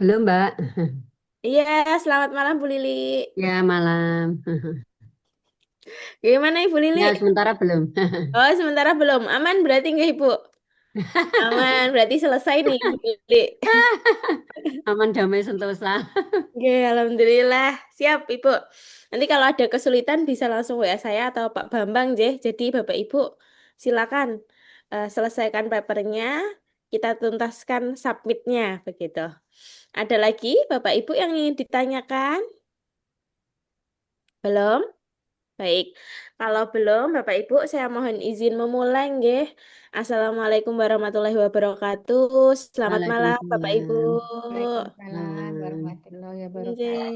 Halo Mbak, Iya, selamat malam Bu Lili. ya malam. Gimana Ibu Lili? Ya sementara belum. Oh, sementara belum. Aman berarti nggak Ibu? Aman, berarti selesai nih Bu Lili. Aman damai sentosa. Oke, Alhamdulillah. Siap Ibu. Nanti kalau ada kesulitan bisa langsung WA saya atau Pak Bambang, Jeh. Jadi Bapak Ibu silakan selesaikan papernya, kita tuntaskan submitnya, begitu. Ada lagi Bapak Ibu yang ingin ditanyakan? Belum? Baik, kalau belum, Bapak Ibu, saya mohon izin memulai, nggih. Assalamualaikum warahmatullahi wabarakatuh. Selamat malam, Bapak Ibu. Waalaikumsalam. Waalaikumsalam Malam. warahmatullahi wabarakatuh. Nggih.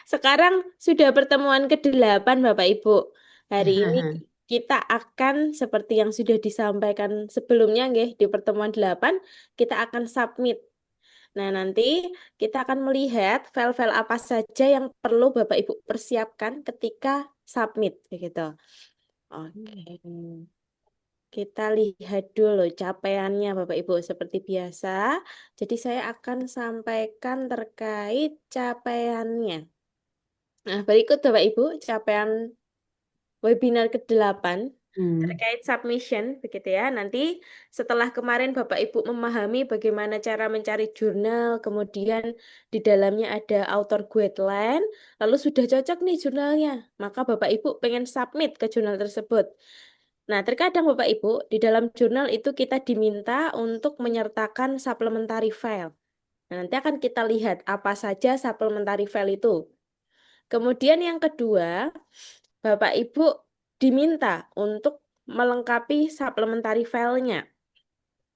Sekarang sudah pertemuan ke-8, Bapak Ibu. Hari ini kita akan seperti yang sudah disampaikan sebelumnya, nggih, di pertemuan 8, kita akan submit. Nah, nanti kita akan melihat file-file apa saja yang perlu Bapak Ibu persiapkan ketika submit, begitu. Oke. Kita lihat dulu capaiannya Bapak Ibu seperti biasa. Jadi saya akan sampaikan terkait capaiannya. Nah, berikut Bapak Ibu capaian webinar ke-8 Hmm. terkait submission, begitu ya. Nanti setelah kemarin Bapak Ibu memahami bagaimana cara mencari jurnal, kemudian di dalamnya ada author guideline, lalu sudah cocok nih jurnalnya, maka Bapak Ibu pengen submit ke jurnal tersebut. Nah, terkadang Bapak Ibu, di dalam jurnal itu kita diminta untuk menyertakan supplementary file. Nah, nanti akan kita lihat apa saja supplementary file itu. Kemudian yang kedua, Bapak Ibu diminta untuk melengkapi supplementary file-nya.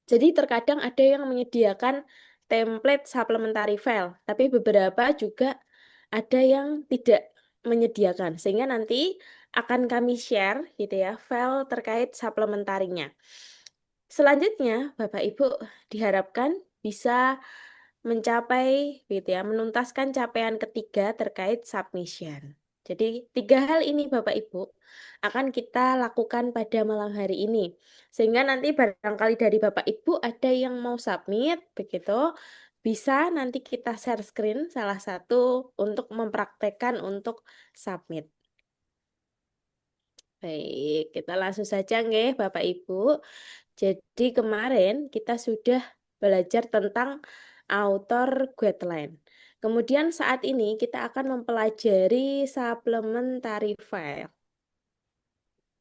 Jadi terkadang ada yang menyediakan template supplementary file, tapi beberapa juga ada yang tidak menyediakan. Sehingga nanti akan kami share gitu ya, file terkait supplementarinya. Selanjutnya, Bapak Ibu diharapkan bisa mencapai gitu ya, menuntaskan capaian ketiga terkait submission. Jadi, tiga hal ini Bapak Ibu akan kita lakukan pada malam hari ini. Sehingga nanti barangkali dari Bapak Ibu ada yang mau submit, begitu, bisa nanti kita share screen salah satu untuk mempraktekkan untuk submit. Baik, kita langsung saja nggih Bapak Ibu. Jadi kemarin kita sudah belajar tentang author guideline. Kemudian saat ini kita akan mempelajari supplementary file.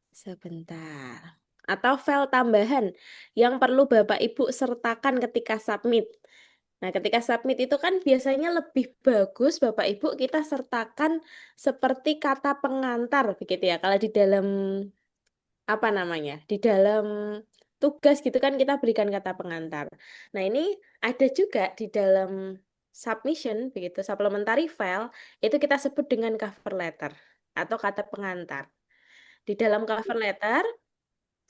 Sebentar. Atau file tambahan yang perlu Bapak Ibu sertakan ketika submit. Nah, ketika submit itu kan biasanya lebih bagus Bapak Ibu kita sertakan seperti kata pengantar begitu ya. Kalau di dalam apa namanya? Di dalam tugas gitu kan kita berikan kata pengantar. Nah, ini ada juga di dalam submission begitu, supplementary file itu kita sebut dengan cover letter atau kata pengantar. Di dalam cover letter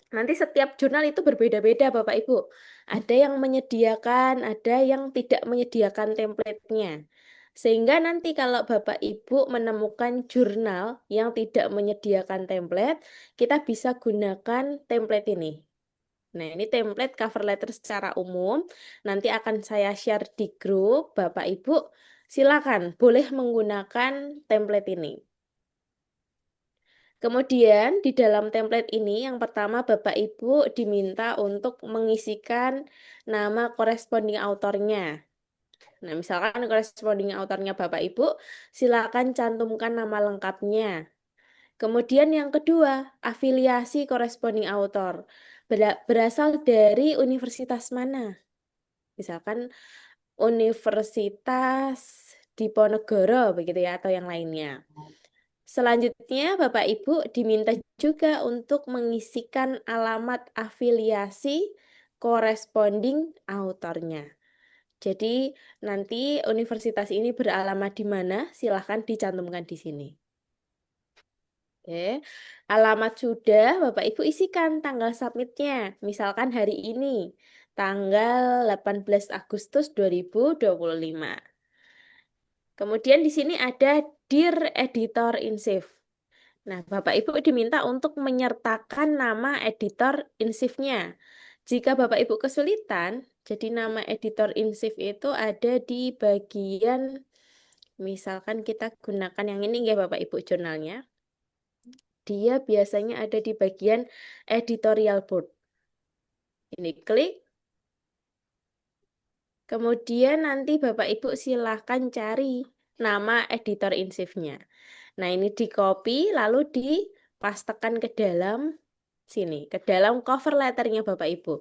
nanti setiap jurnal itu berbeda-beda Bapak Ibu. Ada yang menyediakan, ada yang tidak menyediakan template-nya. Sehingga nanti kalau Bapak Ibu menemukan jurnal yang tidak menyediakan template, kita bisa gunakan template ini. Nah, ini template cover letter secara umum. Nanti akan saya share di grup. Bapak Ibu, silakan boleh menggunakan template ini. Kemudian di dalam template ini yang pertama Bapak Ibu diminta untuk mengisikan nama corresponding autornya. Nah, misalkan corresponding autornya Bapak Ibu, silakan cantumkan nama lengkapnya. Kemudian yang kedua, afiliasi corresponding author. Berasal dari universitas mana? Misalkan Universitas Diponegoro begitu ya atau yang lainnya. Selanjutnya, Bapak Ibu diminta juga untuk mengisikan alamat afiliasi corresponding autornya. Jadi, nanti universitas ini beralamat di mana? Silahkan dicantumkan di sini. Oke, alamat sudah, Bapak Ibu isikan tanggal submitnya. Misalkan hari ini, tanggal 18 Agustus 2025. Kemudian di sini ada Dear Editor in Chief. Nah, Bapak Ibu diminta untuk menyertakan nama editor in chief-nya. Jika Bapak Ibu kesulitan, Jadi nama editor insif itu ada di bagian, misalkan kita gunakan yang ini ya Bapak Ibu jurnalnya. Dia biasanya ada di bagian editorial board. Ini klik. Kemudian nanti Bapak Ibu silahkan cari nama editor insifnya. Nah, ini di copy lalu dipastekan ke dalam sini, ke dalam cover letternya Bapak Ibu.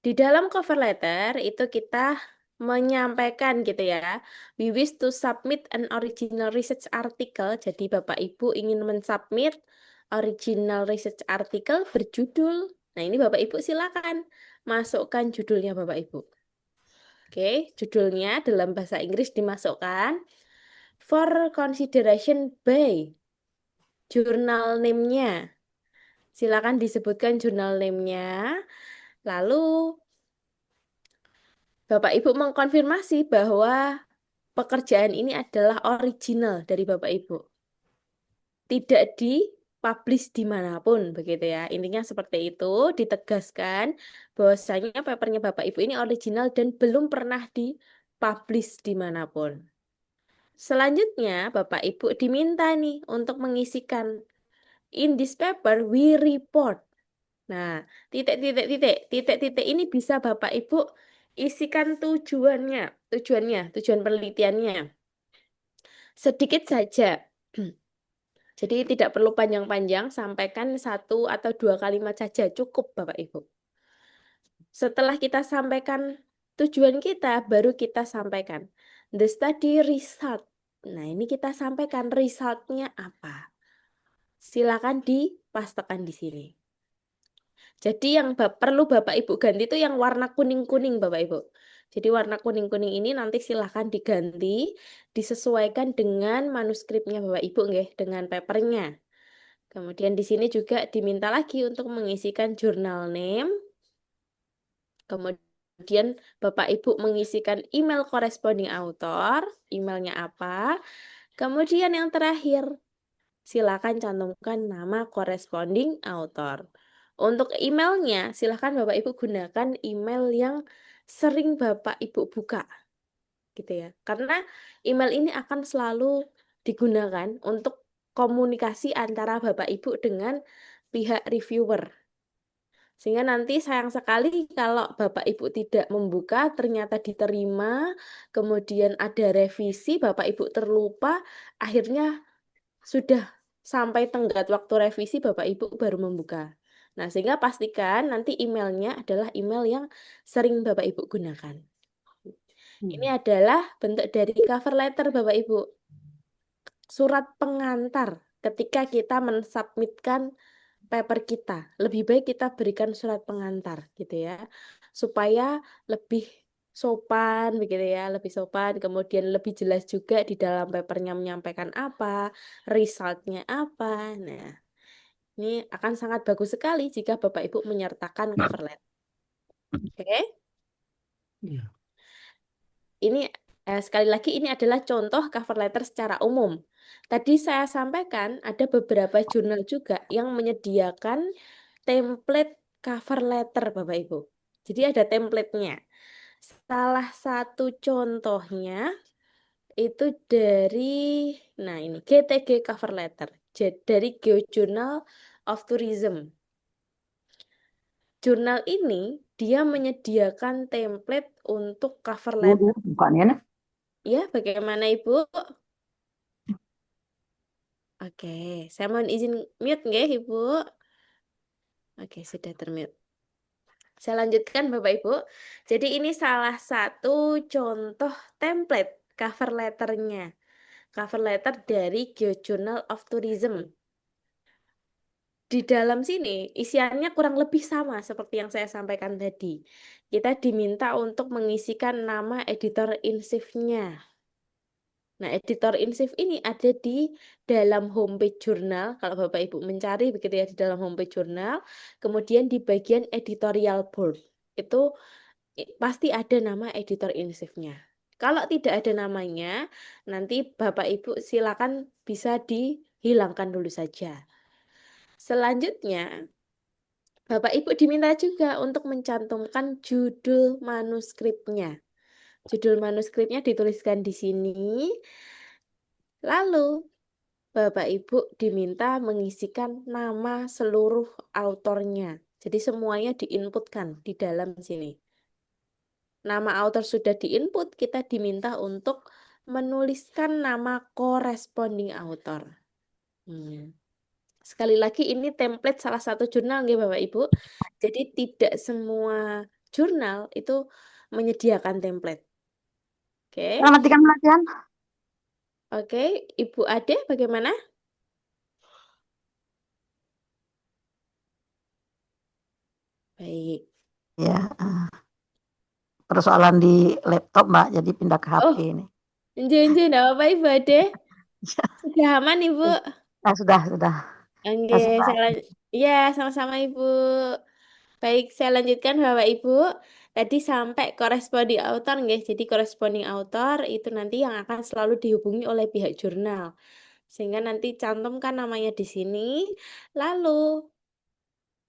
Di dalam cover letter itu kita menyampaikan gitu ya, we wish to submit an original research article. Jadi Bapak Ibu ingin mensubmit original research article berjudul. Nah, ini Bapak Ibu silakan masukkan judulnya Bapak Ibu. Oke, judulnya dalam bahasa Inggris dimasukkan for consideration by jurnal name-nya. Silakan disebutkan jurnal name-nya. Lalu Bapak Ibu mengkonfirmasi bahwa pekerjaan ini adalah original dari Bapak Ibu. Tidak di-publish dimanapun, begitu ya. Intinya seperti itu, ditegaskan bahwasanya papernya Bapak Ibu ini original dan belum pernah di-publish dimanapun. Selanjutnya, Bapak Ibu diminta nih untuk mengisikan in this paper we report. Nah, titik-titik ini bisa Bapak Ibu isikan tujuan penelitiannya. Sedikit saja. Jadi tidak perlu panjang-panjang, sampaikan 1 atau 2 kalimat saja cukup Bapak Ibu. Setelah kita sampaikan tujuan kita, baru kita sampaikan the study result. Nah, ini kita sampaikan resultnya apa. Silakan dipastekan di sini. Jadi yang perlu Bapak Ibu ganti itu yang warna kuning-kuning Bapak Ibu. Jadi warna kuning-kuning ini nanti silahkan diganti, disesuaikan dengan manuskripnya Bapak Ibu nggih, dengan papernya. Kemudian di sini juga diminta lagi untuk mengisikan jurnal name. Kemudian Bapak Ibu mengisikan email corresponding author, emailnya apa. Kemudian yang terakhir, silakan cantumkan nama corresponding author. Untuk emailnya, silakan Bapak Ibu gunakan email yang sering Bapak Ibu buka, gitu ya. Karena email ini akan selalu digunakan untuk komunikasi antara Bapak Ibu dengan pihak reviewer. Sehingga nanti sayang sekali kalau Bapak Ibu tidak membuka, ternyata diterima, kemudian ada revisi, Bapak Ibu terlupa, akhirnya sudah sampai tenggat waktu revisi, Bapak Ibu baru membuka. Nah, sehingga pastikan nanti emailnya adalah email yang sering Bapak Ibu gunakan. Ini adalah bentuk dari cover letter Bapak Ibu. Surat pengantar ketika kita mensubmitkan paper kita. Lebih baik kita berikan surat pengantar gitu ya. Supaya lebih sopan begitu ya, lebih sopan, kemudian lebih jelas juga di dalam papernya menyampaikan apa, resultnya apa. Nah, ini akan sangat bagus sekali jika Bapak Ibu menyertakan cover letter. Oke? Iya. Ini sekali lagi ini adalah contoh cover letter secara umum. Tadi saya sampaikan ada beberapa jurnal juga yang menyediakan template cover letter Bapak Ibu. Jadi ada template-nya. Salah satu contohnya itu dari, nah ini GTG cover letter, dari Geojournal of Tourism. Jurnal ini dia menyediakan template untuk cover letter. Bukannya Ya, bagaimana Ibu? Oke, saya mohon izin mute nggih Ibu. Oke, sudah termute. Saya lanjutkan Bapak Ibu. Jadi ini salah satu contoh template cover letternya. Cover letter dari Geojournal of Tourism. Di dalam sini isiannya kurang lebih sama seperti yang saya sampaikan tadi. Kita diminta untuk mengisikan nama editor insif-nya. Nah, editor insif ini ada di dalam homepage jurnal. Kalau Bapak Ibu mencari begitu ya di dalam homepage jurnal, kemudian di bagian editorial board itu pasti ada nama editor insifnya. Kalau tidak ada namanya, nanti Bapak Ibu silakan bisa dihilangkan dulu saja. Selanjutnya, Bapak Ibu diminta juga untuk mencantumkan judul manuskripnya. Judul manuskripnya dituliskan di sini. Lalu Bapak Ibu diminta mengisikan nama seluruh autornya. Jadi semuanya diinputkan di dalam sini. Nama author sudah diinput, kita diminta untuk menuliskan nama corresponding author. Sekali lagi ini template salah satu jurnal nggih Bapak Ibu. Jadi tidak semua jurnal itu menyediakan template. Oke. Matikan pelatihan. Oke, Ibu Ade bagaimana? Baik. Ya, persoalan di laptop Mbak, jadi pindah ke HP Oh, ini. enggak apa-apa Ibu Ade. Sudah aman Ibu? Sudah. Oke, iya sama-sama Ibu. Baik, saya lanjutkan Bapak Ibu. Tadi sampai corresponding author nggih. Jadi corresponding author itu nanti yang akan selalu dihubungi oleh pihak jurnal. Sehingga nanti cantumkan namanya di sini. Lalu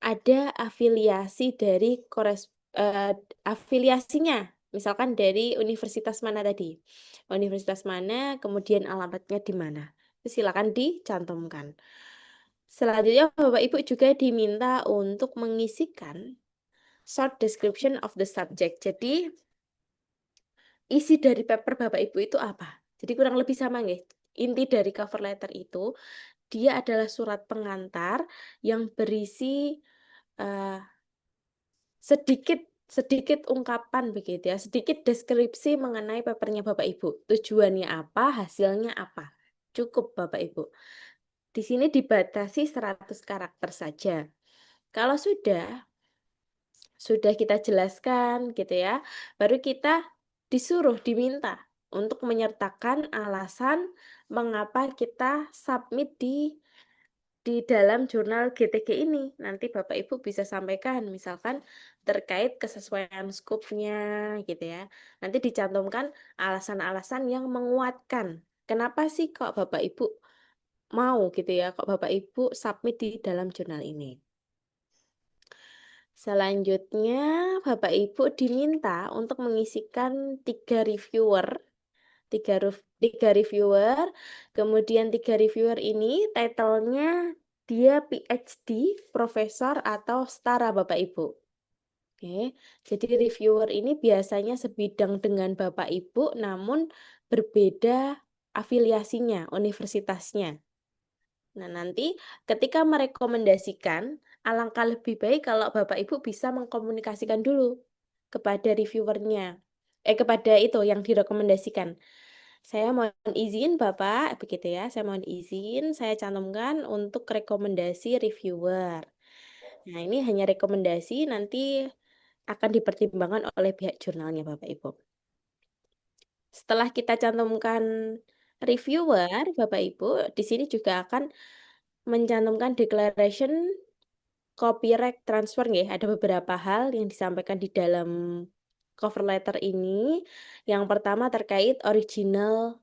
ada afiliasi dari afiliasinya. Misalkan dari universitas mana tadi? Universitas mana, kemudian alamatnya di mana. Silakan dicantumkan. Selanjutnya Bapak Ibu juga diminta untuk mengisikan short description of the subject. Jadi isi dari paper Bapak Ibu itu apa? Jadi kurang lebih sama nggih. Inti dari cover letter itu dia adalah surat pengantar yang berisi sedikit ungkapan begitu ya, sedikit deskripsi mengenai papernya Bapak Ibu. Tujuannya apa, hasilnya apa. Cukup Bapak Ibu. Di sini dibatasi 100 karakter saja. Kalau sudah kita jelaskan gitu ya, baru kita diminta untuk menyertakan alasan mengapa kita submit di dalam jurnal GTG ini. Nanti Bapak Ibu bisa sampaikan misalkan terkait kesesuaian skupnya gitu ya. Nanti dicantumkan alasan-alasan yang menguatkan. Kenapa sih kok Bapak Ibu mau gitu ya, kok Bapak Ibu submit di dalam jurnal ini. Selanjutnya, Bapak Ibu diminta untuk mengisikan 3 reviewer. 3 reviewer, kemudian 3 reviewer ini title-nya dia PhD, profesor, atau setara Bapak Ibu. Oke, jadi reviewer ini biasanya sebidang dengan Bapak Ibu, namun berbeda afiliasinya, universitasnya. Nah, nanti ketika merekomendasikan, alangkah lebih baik kalau Bapak Ibu bisa mengkomunikasikan dulu kepada reviewernya. Kepada itu yang direkomendasikan. Saya mohon izin Bapak, begitu ya. Saya mohon izin, saya cantumkan untuk rekomendasi reviewer. Nah, ini hanya rekomendasi, nanti akan dipertimbangkan oleh pihak jurnalnya Bapak Ibu. Setelah kita cantumkan reviewer, Bapak Ibu, di sini juga akan mencantumkan declaration copyright transfer nggih. Ada beberapa hal yang disampaikan di dalam cover letter ini. Yang pertama terkait original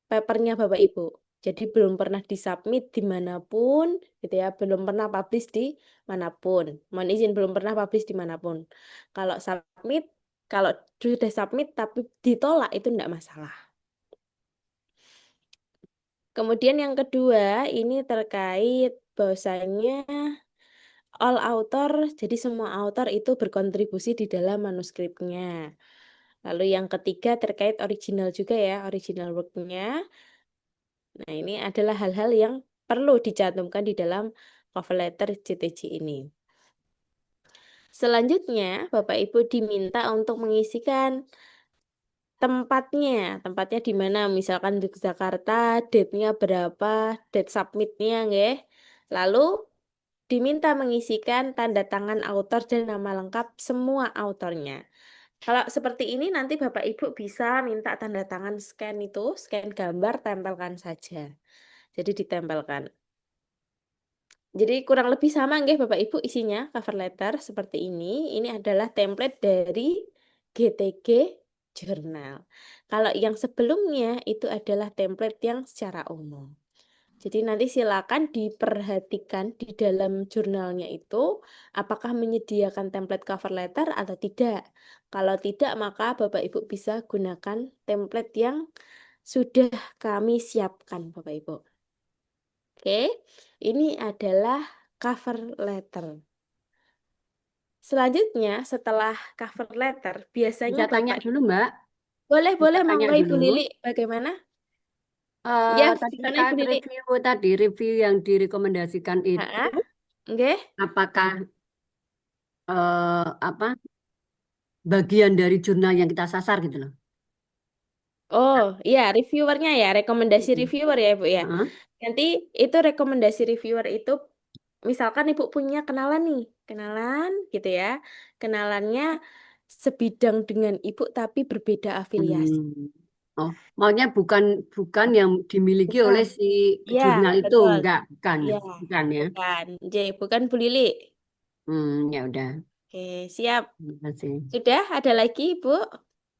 papernya Bapak Ibu. Jadi belum pernah disubmit dimanapun, gitu ya, belum pernah publish di manapun. Mohon izin belum pernah publish di manapun. Kalau sudah submit tapi ditolak itu enggak masalah. Kemudian yang kedua ini terkait bahwasanya all author, jadi semua author itu berkontribusi di dalam manuskripnya. Lalu yang ketiga terkait original juga ya, original work-nya. Nah, ini adalah hal-hal yang perlu dicantumkan di dalam cover letter GTG ini. Selanjutnya, Bapak Ibu diminta untuk mengisikan tempatnya di mana, misalkan di Jakarta, date-nya berapa, date submit-nya nggih. Lalu diminta mengisikan tanda tangan autor dan nama lengkap semua autornya. Kalau seperti ini nanti Bapak Ibu bisa minta tanda tangan scan gambar, tempelkan saja. Jadi ditempelkan. Jadi kurang lebih sama nggih Bapak Ibu isinya cover letter seperti ini. Ini adalah template dari GTG Journal. Kalau yang sebelumnya itu adalah template yang secara umum. Jadi nanti silakan diperhatikan di dalam jurnalnya itu apakah menyediakan template cover letter atau tidak. Kalau tidak, maka Bapak Ibu bisa gunakan template yang sudah kami siapkan, Bapak Ibu. Oke, ini adalah cover letter. Selanjutnya, setelah cover letter, Bisa biasanya tanya Bapak dulu, Mbak. boleh Bisa tanya monggo Ibu dulu. Lili, bagaimana? Ya, Tadi gimana terkait Ibu Lili? review yang direkomendasikan itu, Ah, oke. apakah apa bagian dari jurnal yang kita sasar gitu loh? Oh, iya, reviewernya ya, rekomendasi Mm-mm. reviewer ya, Ibu ya. Heeh. Nanti itu rekomendasi reviewer itu, misalkan Ibu punya kenalan nih, kenalan gitu ya. Kenalannya sebidang dengan Ibu tapi berbeda afiliasi. Hmm. Oh, maunya bukan yang dimiliki oleh Bukan. si Iya, jurnal itu, betul. bukan, Iya, bukan ya. bukan. J, bukan Bu Lili. Ya udah. Oke, siap. Terima kasih. Sudah ada lagi, Ibu?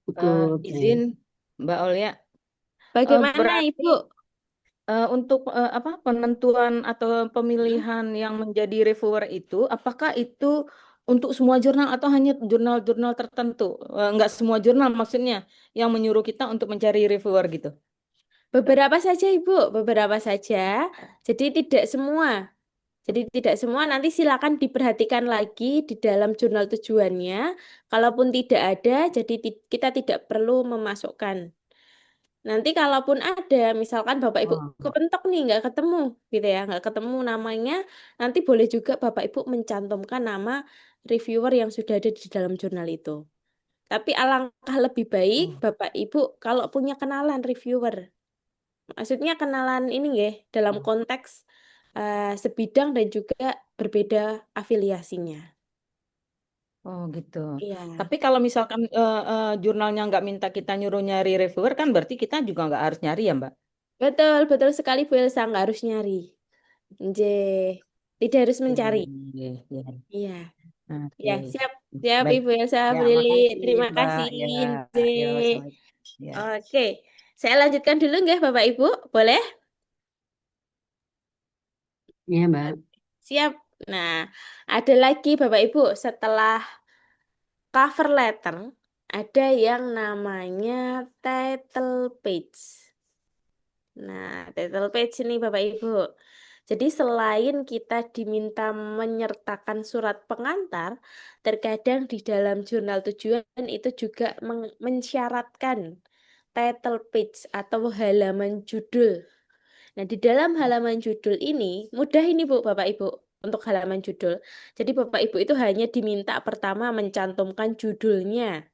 Cukup. Izin Mbak Olia, Bagaimana, berarti Ibu? untuk apa penentuan atau pemilihan yang menjadi reviewer itu, apakah itu untuk semua jurnal atau hanya jurnal-jurnal tertentu? Enggak semua jurnal maksudnya yang menyuruh kita untuk mencari reviewer gitu. Beberapa saja, Ibu. Beberapa saja. Jadi tidak semua. Jadi tidak semua, nanti silakan diperhatikan lagi di dalam jurnal tujuannya. Kalaupun tidak ada, jadi kita tidak perlu memasukkan. Nanti kalaupun ada, misalkan Bapak Ibu Oh. kepentok nih, nggak ketemu, gitu ya, nggak ketemu namanya, nanti boleh juga Bapak Ibu mencantumkan nama reviewer yang sudah ada di dalam jurnal itu. Tapi alangkah lebih baik Bapak Ibu kalau punya kenalan reviewer. Maksudnya kenalan ini ya, dalam konteks sebidang dan juga berbeda afiliasinya. Oh gitu. Iya, Tapi kalau misalkan jurnalnya nggak minta kita nyuruh nyari reviewer kan berarti kita juga nggak harus nyari ya Mbak? betul, betul sekali Bu Elsa, nggak harus nyari. J, tidak harus mencari. Iya, iya. Iya, Oke. ya siap, siap Baik. Ibu Elsa, Ya, Bu Lili. makasih Terima Mbak. kasih, Ya, J. ya, Assalamualaikum. Ya. Oke, saya lanjutkan dulu nggak Bapak Ibu? Boleh? Iya, Mbak. Siap. Nah, ada lagi Bapak Ibu, setelah cover letter, ada yang namanya title page. Nah, title page ini Bapak Ibu. Jadi selain kita diminta menyertakan surat pengantar, terkadang di dalam jurnal tujuan itu juga mensyaratkan title page atau halaman judul. Nah, di dalam halaman judul ini, mudah ini Bu, Bapak Ibu, untuk halaman judul. Jadi Bapak Ibu itu hanya diminta pertama mencantumkan judulnya,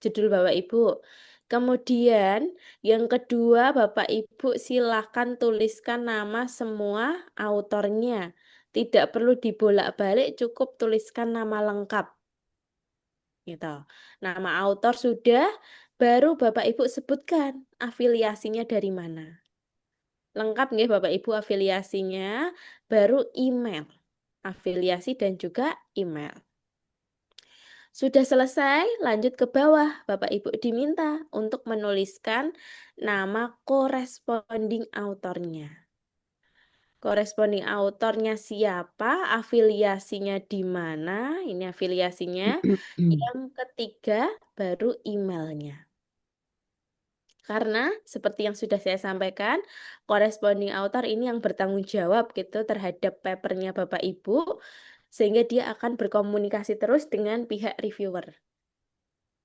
judul Bapak Ibu. Kemudian yang kedua, Bapak Ibu silahkan tuliskan nama semua autornya. Tidak perlu dibolak-balik, cukup tuliskan nama lengkap. Gitu. Nama autor sudah, baru Bapak Ibu sebutkan afiliasinya dari mana. Lengkap nggih Bapak Ibu afiliasinya, baru email. Afiliasi dan juga email. Sudah selesai, lanjut ke bawah. Bapak Ibu diminta untuk menuliskan nama corresponding autornya. Corresponding autornya siapa, afiliasinya di mana, ini afiliasinya. Yang ketiga, baru emailnya. Karena seperti yang sudah saya sampaikan, corresponding author ini yang bertanggung jawab gitu terhadap papernya Bapak Ibu, sehingga dia akan berkomunikasi terus dengan pihak reviewer.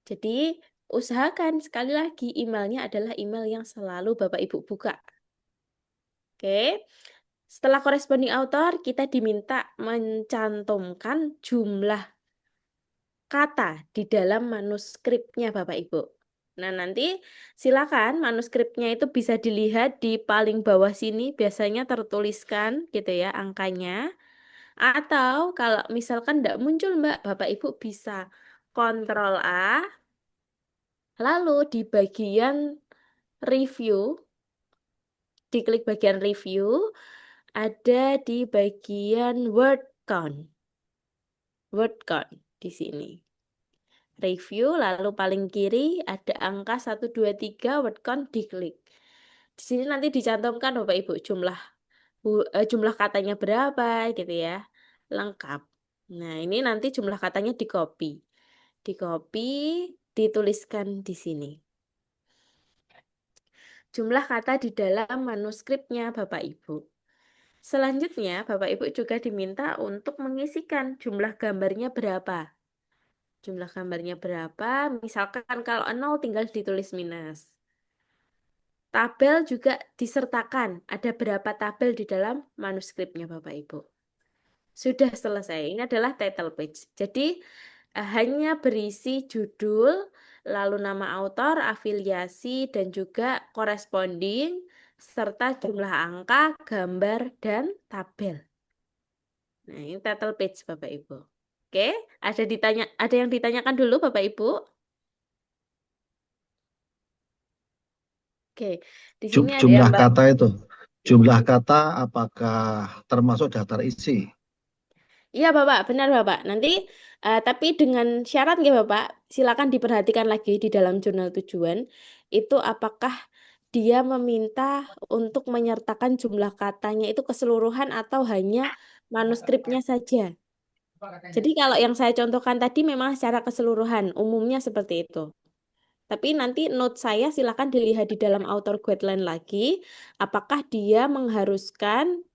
Jadi usahakan sekali lagi emailnya adalah email yang selalu Bapak Ibu buka. Oke, setelah corresponding author kita diminta mencantumkan jumlah kata di dalam manuskripnya Bapak Ibu. Nah, nanti silakan manuskripnya itu bisa dilihat di paling bawah sini, biasanya tertuliskan gitu ya angkanya. Atau kalau misalkan tidak muncul Mbak, Bapak Ibu bisa Ctrl A, lalu di bagian review, diklik bagian review, ada di bagian word count. Word count di sini. Review, lalu paling kiri ada angka 1, 2, 3, word count, diklik. Di sini nanti dicantumkan Bapak Ibu jumlah jumlah katanya berapa gitu ya. Lengkap. Nah, ini nanti jumlah katanya di-copy. Di-copy, dituliskan di sini. Jumlah kata di dalam manuskripnya Bapak Ibu. Selanjutnya, Bapak Ibu juga diminta untuk mengisikan jumlah gambarnya berapa. Jumlah gambarnya berapa, misalkan kalau 0 tinggal ditulis minus. Tabel juga disertakan, ada berapa tabel di dalam manuskripnya Bapak Ibu. Sudah selesai, ini adalah title page. Jadi hanya berisi judul, lalu nama autor, afiliasi, dan juga corresponding, serta jumlah angka, gambar, dan tabel. Nah, ini title page Bapak Ibu. Oke, ada yang ditanyakan dulu Bapak Ibu? Oke, di sini ada Jumlah Mbak. kata itu, jumlah kata apakah termasuk daftar isi? Iya Bapak, benar Bapak. Nanti tapi dengan syarat nggih Bapak, silakan diperhatikan lagi di dalam jurnal tujuan itu apakah dia meminta untuk menyertakan jumlah katanya itu keseluruhan atau hanya manuskripnya saja. Jadi kalau yang saya contohkan tadi memang secara keseluruhan, umumnya seperti itu. Tapi nanti note saya silakan dilihat di dalam author guideline lagi, apakah dia mengharuskan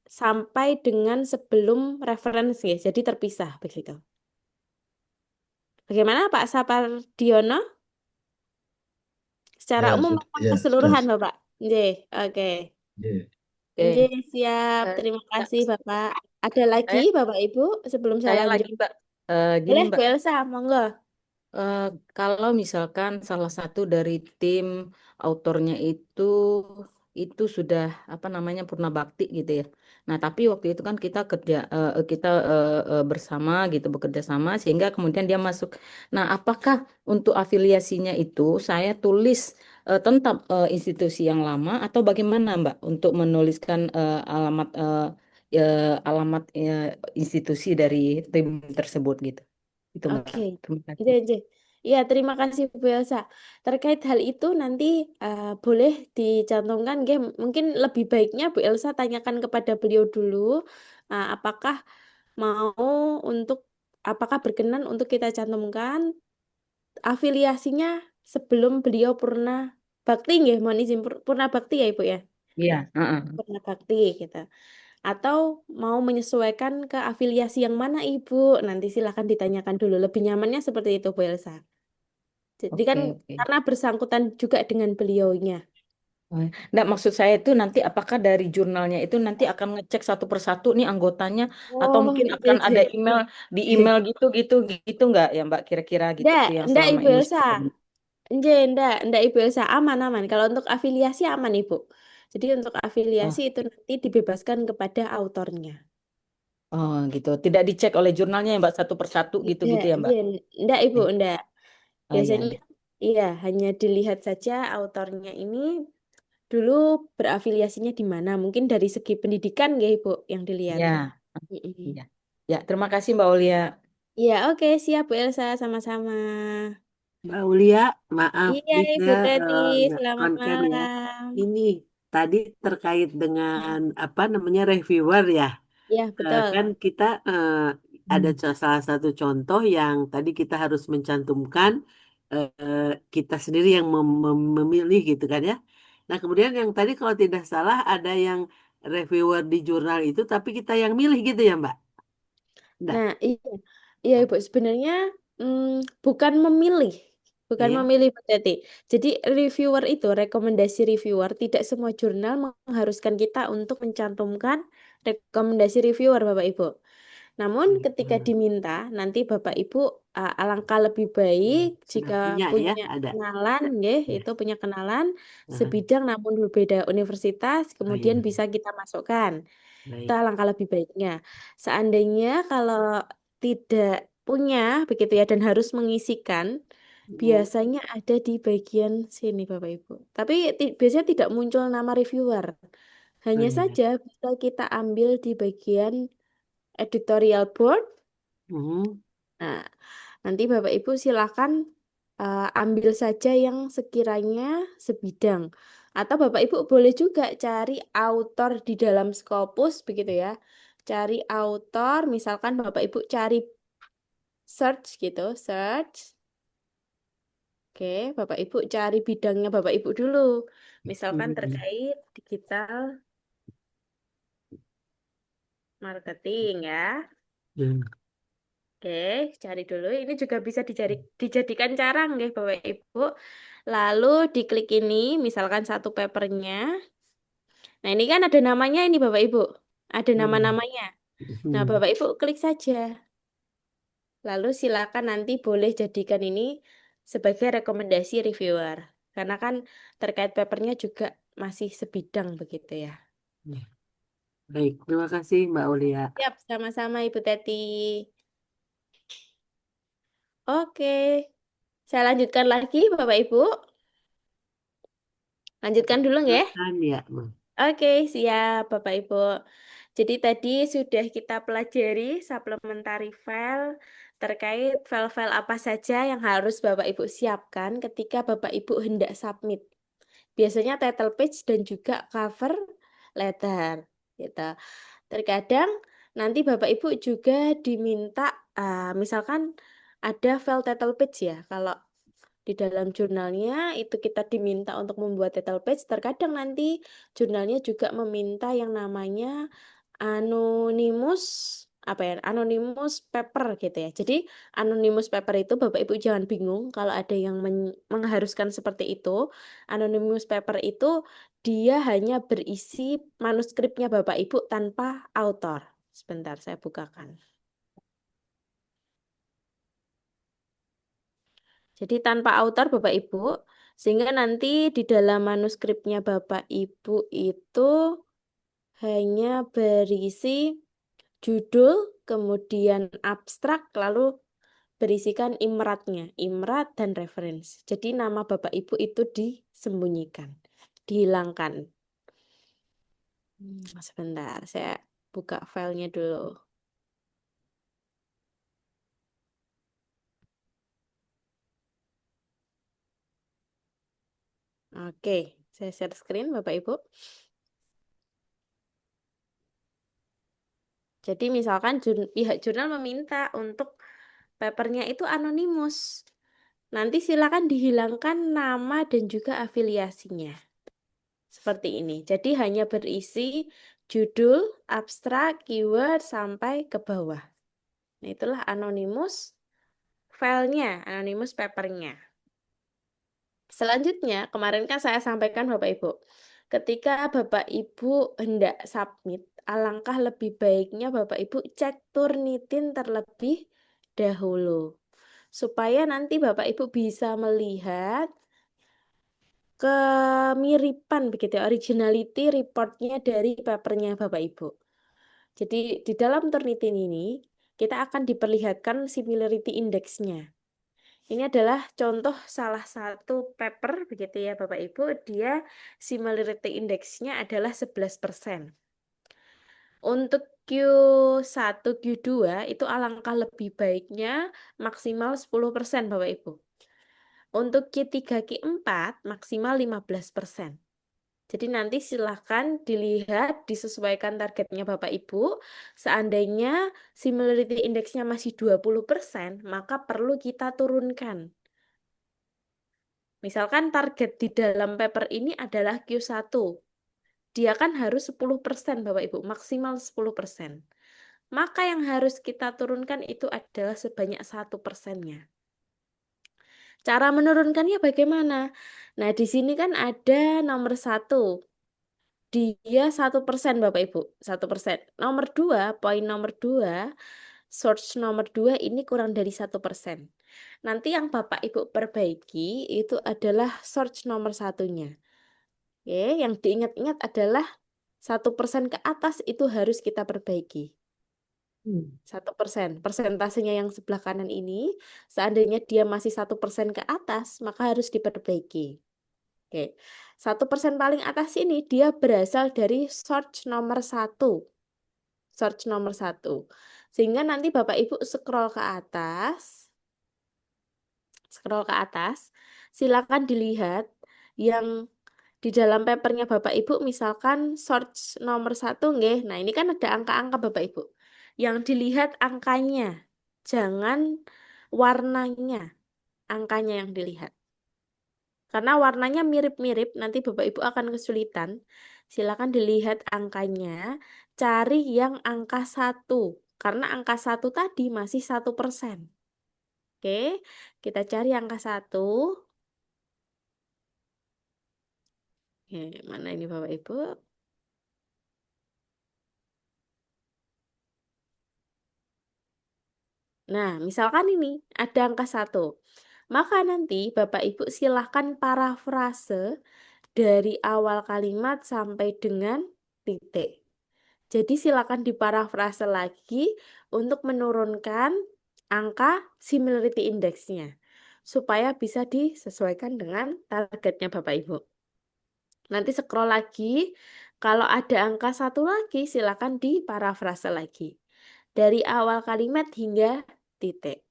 sampai dengan sebelum referensi, jadi terpisah begitu. Bagaimana Pak Sapardiono? Secara Ya, umum sudah, memang ya, keseluruhan sudah. Bapak. Nggih, oke. Ya. Oke. Nggih, siap. Eh, Terima ya, kasih Bapak. Ada lagi saya Bapak Ibu sebelum saya saya lanjut? lagi Mbak. Gini Boleh Mbak. Bu Elsa, monggo. Kalau misalkan salah satu dari tim autornya itu sudah apa namanya purna bakti gitu ya. Nah, tapi waktu itu kan kita bersama gitu bekerja sama sehingga kemudian dia masuk. Nah, apakah untuk afiliasinya itu saya tulis tentang institusi yang lama atau bagaimana Mbak untuk menuliskan alamat institusi dari tim tersebut gitu. Itu Mbak. Oke. Terima kasih. Nggih, nggih. Iya, terima kasih Bu Elsa. Terkait hal itu nanti boleh dicantumkan nggih. Mungkin lebih baiknya Bu Elsa tanyakan kepada beliau dulu apakah apakah berkenan untuk kita cantumkan afiliasinya sebelum beliau purna bakti nggih, mohon izin purna bakti ya Ibu ya. Iya, heeh. Purna bakti gitu. Atau mau menyesuaikan ke afiliasi yang mana Ibu? Nanti silakan ditanyakan dulu. Lebih nyamannya seperti itu Bu Elsa. Jadi kan Oke, oke. karena bersangkutan juga dengan beliaunya. Nggak, maksud saya itu nanti apakah dari jurnalnya itu nanti akan ngecek satu persatu nih anggotanya atau Oh, mungkin iya, akan ada iya. email di email gitu nggak ya Mbak kira-kira gitu yang Ndak selama Ibu ini Elsa. Ndak Ibu Elsa, aman-aman. Kalau untuk afiliasi aman Ibu. Jadi untuk afiliasi oh, itu nanti dibebaskan kepada autornya. oh gitu tidak dicek oleh jurnalnya ya Mbak satu persatu gitu-gitu ya Mbak. Iya, ndak Ibu, ndak. Oh iya, Biasanya iya. iya hanya dilihat saja autornya ini dulu berafiliasinya di mana. Mungkin dari segi pendidikan ya Ibu yang dilihat. Ya, Mm-mm. iya. Ya, terima kasih Mbak Aulia. Iya, oke, siap Bu Elsa, sama-sama. Mbak Ulia, maaf Iya, nih Ibu saya Teti, nggak selamat konsen ya. malam. Ini tadi terkait dengan apa namanya reviewer ya. Iya, betul. Kan kita ada salah satu contoh yang tadi kita harus mencantumkan kita sendiri yang memilih gitu kan ya. Nah kemudian yang tadi kalau tidak salah ada yang reviewer di jurnal itu tapi kita yang milih gitu ya Mbak. Enggak. Nah, iya, iya Ibu, sebenarnya bukan memilih, bukan Iya. memilih Bu Teti. Jadi reviewer itu, rekomendasi reviewer, tidak semua jurnal mengharuskan kita untuk mencantumkan rekomendasi reviewer, Bapak Ibu. Namun ketika diminta, nanti Bapak Ibu alangkah lebih baik Sudah jika punya ya, punya ada. kenalan, nggih, Ya. itu punya kenalan Aha. sebidang namun berbeda universitas, Oh kemudian iya, bisa kita masukkan. Itu baik. alangkah lebih baiknya. Seandainya kalau tidak punya begitu ya dan harus mengisikan, biasanya ada di bagian sini Bapak Ibu. Tapi biasanya tidak muncul nama reviewer. Oh Hanya iya. saja bisa kita ambil di bagian editorial board. Mhm. Nah, nanti Bapak Ibu silakan ambil saja yang sekiranya sebidang. Atau Bapak Ibu boleh juga cari autor di dalam Scopus begitu ya. Cari autor, misalkan Bapak Ibu cari search gitu, search. Oke, Bapak Ibu cari bidangnya Bapak Ibu dulu. Misalkan terkait digital marketing ya. Hmm. Oke, cari dulu. Ini juga bisa dijadikan cara nggih Bapak Ibu. Lalu diklik ini, misalkan satu papernya. Nah, ini kan ada namanya ini Bapak Ibu. Ada nama-namanya. Nah, Hmm. Bapak Ibu klik saja. Lalu silakan nanti boleh jadikan ini sebagai rekomendasi reviewer. Karena kan terkait papernya juga masih sebidang begitu ya. Baik, terima kasih Mbak Aulia. Siap, sama-sama Ibu Teti. Oke, saya lanjutkan lagi Bapak Ibu. Lanjutkan dulu nggih. Silakan ya, Mbak. Oke, siap Bapak Ibu. Jadi tadi sudah kita pelajari supplementary file terkait file-file apa saja yang harus Bapak Ibu siapkan ketika Bapak Ibu hendak submit. Biasanya title page dan juga cover letter gitu. Terkadang nanti Bapak Ibu juga diminta misalkan ada file title page ya. Kalau di dalam jurnalnya itu kita diminta untuk membuat title page, terkadang nanti jurnalnya juga meminta yang namanya anonymous anonymous paper gitu ya. Jadi anonymous paper itu Bapak Ibu jangan bingung kalau ada yang mengharuskan seperti itu. Anonymous paper itu dia hanya berisi manuskripnya Bapak Ibu tanpa author. Sebentar saya bukakan. Jadi tanpa author Bapak Ibu, sehingga nanti di dalam manuskripnya Bapak Ibu itu hanya berisi judul, kemudian abstrak, lalu berisikan imratnya, imrat dan reference. Jadi nama Bapak Ibu itu disembunyikan, dihilangkan. Sebentar, saya buka filenya dulu. Oke, saya share screen Bapak Ibu. Jadi misalkan pihak jurnal meminta untuk papernya itu anonimus. Nanti silakan dihilangkan nama dan juga afiliasinya. Seperti ini. Jadi hanya berisi judul, abstrak, keyword, sampai ke bawah. Nah, itulah anonimus filenya, anonimus papernya. Selanjutnya, kemarin kan saya sampaikan Bapak Ibu, ketika Bapak Ibu hendak submit, alangkah lebih baiknya Bapak Ibu cek Turnitin terlebih dahulu. Supaya nanti Bapak Ibu bisa melihat kemiripan begitu ya, originality reportnya dari papernya Bapak Ibu. Jadi di dalam Turnitin ini kita akan diperlihatkan similarity index-nya. Ini adalah contoh salah satu paper begitu ya Bapak Ibu, dia similarity index-nya adalah 11%. Untuk Q1, Q2 itu alangkah lebih baiknya maksimal 10% Bapak Ibu. Untuk Q3, Q4 maksimal 15%. Jadi nanti silahkan dilihat, disesuaikan targetnya Bapak Ibu. Seandainya similarity index-nya masih 20%, maka perlu kita turunkan. Misalkan target di dalam paper ini adalah Q1. Dia kan harus 10% Bapak Ibu, maksimal 10%. Maka yang harus kita turunkan itu adalah sebanyak 1%-nya. Cara menurunkannya bagaimana? Nah, di sini kan ada nomor 1. Dia 1% Bapak Ibu, 1%. Nomor 2, poin nomor 2, source nomor 2 ini kurang dari 1%. Nanti yang Bapak Ibu perbaiki itu adalah source nomor 1-nya. Oke, yang diingat-ingat adalah 1% ke atas itu harus kita perbaiki. 1%. Persentasenya yang sebelah kanan ini, seandainya dia masih 1% ke atas, maka harus diperbaiki. Oke, 1% paling atas ini dia berasal dari search nomor 1. Search nomor 1. Sehingga nanti Bapak Ibu scroll ke atas. scroll ke atas, silakan dilihat yang di dalam papernya Bapak Ibu, misalkan search nomor 1 nggih. Nah, ini kan ada angka-angka Bapak Ibu. Yang dilihat angkanya, jangan warnanya, angkanya yang dilihat. Karena warnanya mirip-mirip, nanti Bapak Ibu akan kesulitan. Silakan dilihat angkanya, cari yang angka 1. Karena angka 1 tadi masih 1%. Oke, kita cari angka 1. Oke, mana ini Bapak Ibu? Nah, misalkan ini ada angka 1. Maka nanti Bapak Ibu silahkan parafrase dari awal kalimat sampai dengan titik. Jadi silakan diparafrase lagi untuk menurunkan angka similarity index-nya. Supaya bisa disesuaikan dengan targetnya Bapak Ibu. Nanti scroll lagi, kalau ada angka 1 lagi silakan diparafrase lagi. Dari awal kalimat hingga titik.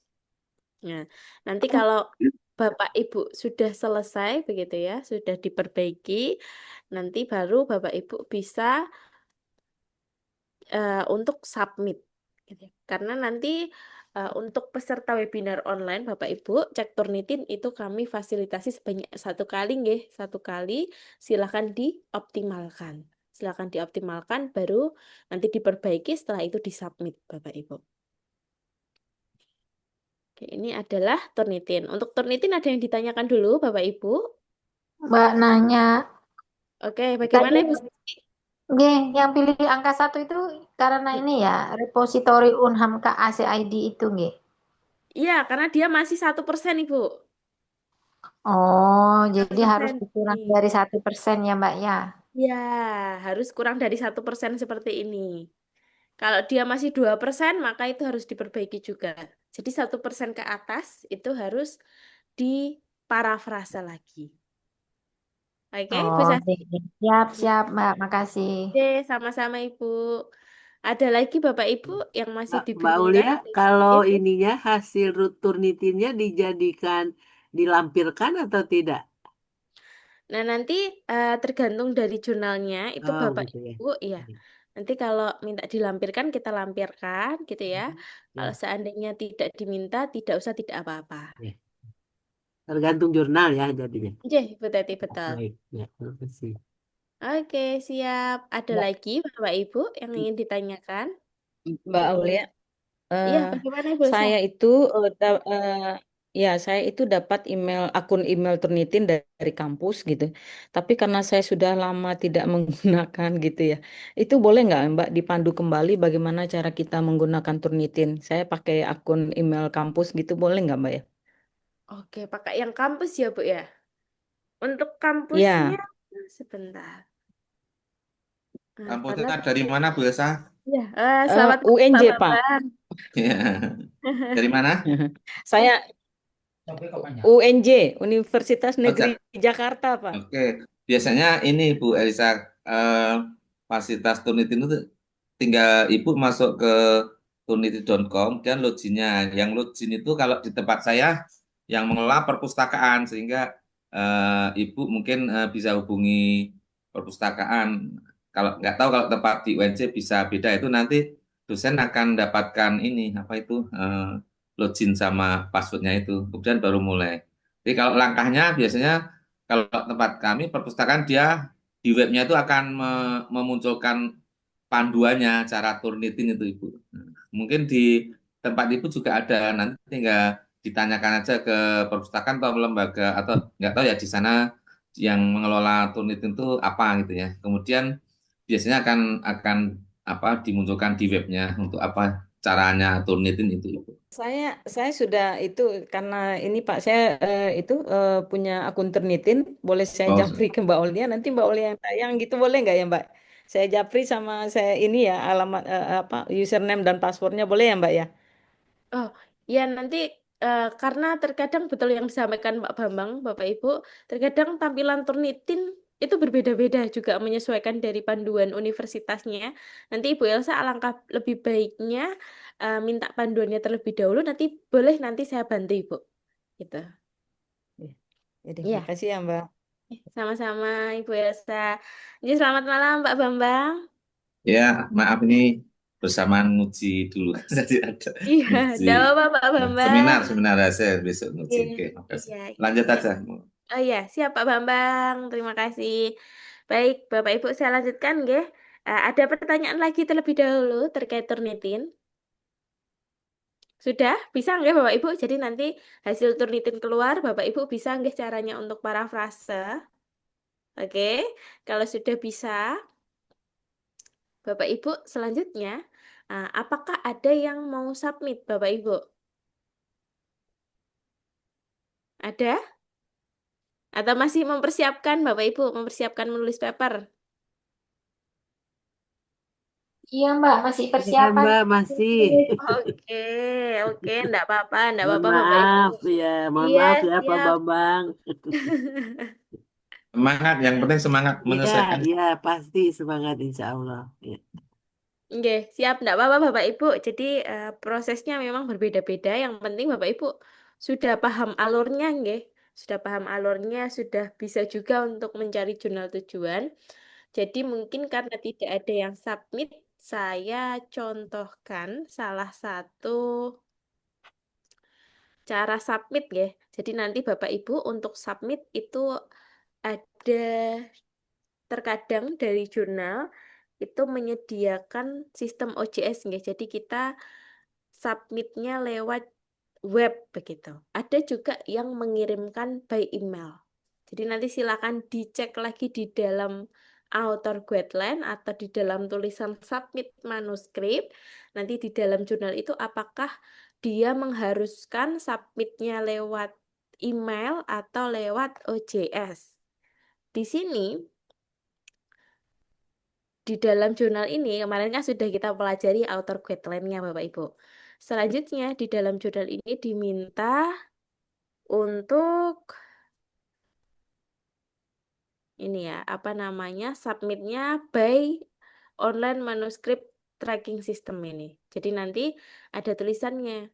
Nah, nanti kalau Bapak Ibu sudah selesai begitu ya, sudah diperbaiki, nanti baru Bapak Ibu bisa untuk submit. Gitu ya. Karena nanti untuk peserta webinar online Bapak Ibu, cek Turnitin itu kami fasilitasi sebanyak 1 kali nggih, 1 kali, silakan dioptimalkan. Silakan dioptimalkan baru nanti diperbaiki, setelah itu disubmit Bapak Ibu. Oke, ini adalah Turnitin. Untuk Turnitin ada yang ditanyakan dulu Bapak Ibu? Mbak nanya, Oke, bagaimana tadi Ibu Siti? nggih, yang pilih angka 1 itu karena ini ya, repositori Unham KACID itu nggih. Iya, karena dia masih 1% Ibu. Oh, jadi harus 1% dikurang nih. dari 1% ya Mbak ya. Ya, harus kurang dari 1% seperti ini. Kalau dia masih 2%, maka itu harus diperbaiki juga. Jadi 1% ke atas itu harus diparafrase lagi. Oke, Bu Oh, Sasi? siap, siap Mbak, makasih. Oke, sama-sama Ibu. Ada lagi Bapak Ibu yang masih Mbak dibingungkan? Aulia, kalau Ibu? ininya hasil Turnitinnya dijadikan dilampirkan atau tidak? Nah, nanti tergantung dari jurnalnya, itu Oh, Bapak gitu ya. Ibu, ya. Nanti kalau minta dilampirkan, kita lampirkan gitu ya. Kalau Ya, seandainya tidak diminta, tidak usah, tidak apa-apa. ya. Tergantung jurnal ya jadinya. Oke, Bu Teti, betul. Baik, ya, terima kasih. Oke, siap. Ada Mbak, lagi Bapak Ibu yang ingin ditanyakan? Mbak Aulia, Iya, eh, bagaimana Ibu Elsa? saya itu ya saya itu dapat akun email Turnitin dari kampus gitu. Tapi karena saya sudah lama tidak menggunakan gitu ya, itu boleh nggak Mbak dipandu kembali bagaimana cara kita menggunakan Turnitin? Saya pakai akun email kampus gitu, boleh nggak Mbak ya? Oke, pakai yang kampus ya, Bu ya. Untuk kampusnya, Ya, sebentar. Karena Kampusnya dari mana, Bu Elsa? ya, selamat pagi, Pak UNJ Pak. Bambang. Ya. Dari mana? Saya UNJ, Universitas Oh, Negeri Jakarta Pak. Oke. Biasanya ini Bu Elisa, fasilitas Turnitin itu tinggal Ibu masuk ke turnitin.com dan loginnya. Yang login itu kalau di tempat saya yang mengelola perpustakaan, sehingga Ibu mungkin bisa hubungi perpustakaan. Kalau nggak tahu kalau tempat di UNC bisa beda, itu nanti dosen akan dapatkan ini apa itu login sama passwordnya itu, kemudian baru mulai. Jadi kalau langkahnya biasanya kalau tempat kami perpustakaan dia di webnya itu akan memunculkan panduannya cara turnitin itu Ibu. Mungkin di tempat Ibu juga ada, nanti tinggal ditanyakan aja ke perpustakaan atau lembaga atau nggak tahu ya di sana yang mengelola turnitin itu apa gitu ya. Kemudian biasanya akan apa dimunculkan di webnya untuk apa caranya turnitin itu Ibu. Saya sudah itu karena ini Pak saya itu punya akun Turnitin, boleh saya Oh, japri ke Mbak Olia, nanti Mbak Olia yang tayang gitu boleh nggak ya Mbak? Saya japri sama saya ini ya alamat apa username dan passwordnya boleh ya Mbak ya? Oh, ya nanti karena terkadang betul yang disampaikan Pak Bambang, Bapak Ibu, terkadang tampilan Turnitin itu berbeda-beda juga menyesuaikan dari panduan universitasnya. Nanti Ibu Elsa alangkah lebih baiknya minta panduannya terlebih dahulu, nanti boleh nanti saya bantu Ibu. Gitu. Jadi, Iya, makasih ya Mbak. sama-sama Ibu Elsa. Jadi selamat malam Pak Bambang. Ya, maaf ini bersamaan nguji dulu. Jadi ada Iya, nguji. tidak apa-apa Pak Nah, Bambang. seminar hasil besok nguji. Iya, Oke, makasih. iya, Lanjut siap. aja. Oh iya, siap Pak Bambang. Terima kasih. Baik, Bapak Ibu saya lanjutkan nggih. Ada pertanyaan lagi terlebih dahulu terkait Turnitin. Sudah? Bisa nggih Bapak Ibu? Jadi nanti hasil Turnitin keluar, Bapak Ibu bisa nggih caranya untuk parafrase. Oke, kalau sudah bisa, Bapak Ibu selanjutnya, apakah ada yang mau submit Bapak Ibu? Ada? Atau masih mempersiapkan Bapak Ibu, mempersiapkan menulis paper? Iya Mbak, masih Ya, persiapan. Mbak, masih. Oke, oke, enggak Mohon apa-apa Bapak Ibu. maaf ya, mohon Iya, maaf ya Pak siap. Bambang. Semangat, yang penting semangat Iya, menyelesaikan. iya pasti semangat insya Allah. Ya. Oke, siap, enggak apa-apa Bapak Ibu. Jadi prosesnya memang berbeda-beda. Yang penting Bapak Ibu sudah paham alurnya, nggih. Sudah paham alurnya, sudah bisa juga untuk mencari jurnal tujuan. Jadi mungkin karena tidak ada yang submit, saya contohkan salah satu cara submit ya. Jadi nanti Bapak Ibu untuk submit itu ada terkadang dari jurnal itu menyediakan sistem OJS nggih. Jadi kita submitnya lewat web begitu. Ada juga yang mengirimkan by email. Jadi nanti silakan dicek lagi di dalam author guideline atau di dalam tulisan submit manuskrip. Nanti di dalam jurnal itu apakah dia mengharuskan submitnya lewat email atau lewat OJS. Di sini di dalam jurnal ini kemarin kan sudah kita pelajari author guideline-nya Bapak Ibu. Selanjutnya di dalam jurnal ini diminta untuk ini ya, apa namanya? Submitnya by online manuscript tracking system ini. Jadi nanti ada tulisannya.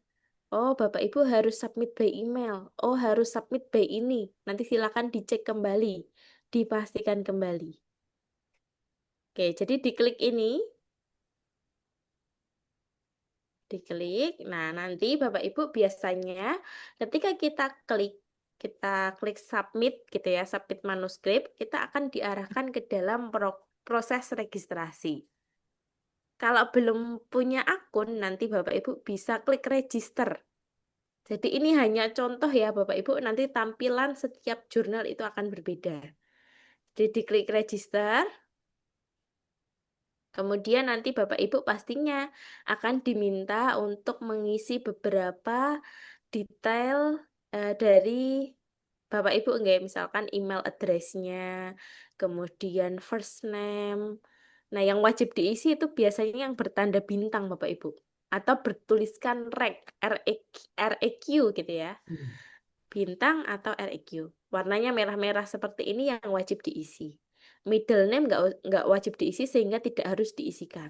Oh, Bapak Ibu harus submit by email. Oh, harus submit by ini. Nanti silakan dicek kembali, dipastikan kembali. Oke, jadi diklik ini. Diklik. Nah, nanti Bapak Ibu biasanya ketika kita klik submit gitu ya, submit manuskrip, kita akan diarahkan ke dalam proses registrasi. Kalau belum punya akun, nanti Bapak Ibu bisa klik register. Jadi ini hanya contoh ya Bapak Ibu, nanti tampilan setiap jurnal itu akan berbeda. Jadi diklik register. Kemudian nanti Bapak Ibu pastinya akan diminta untuk mengisi beberapa detail dari Bapak Ibu enggak, misalkan email address-nya, kemudian first name. Nah, yang wajib diisi itu biasanya yang bertanda bintang Bapak Ibu atau bertuliskan REQ gitu ya. Bintang atau REQ. Warnanya merah-merah seperti ini yang wajib diisi. Middle name nggak wajib diisi sehingga tidak harus diisikan.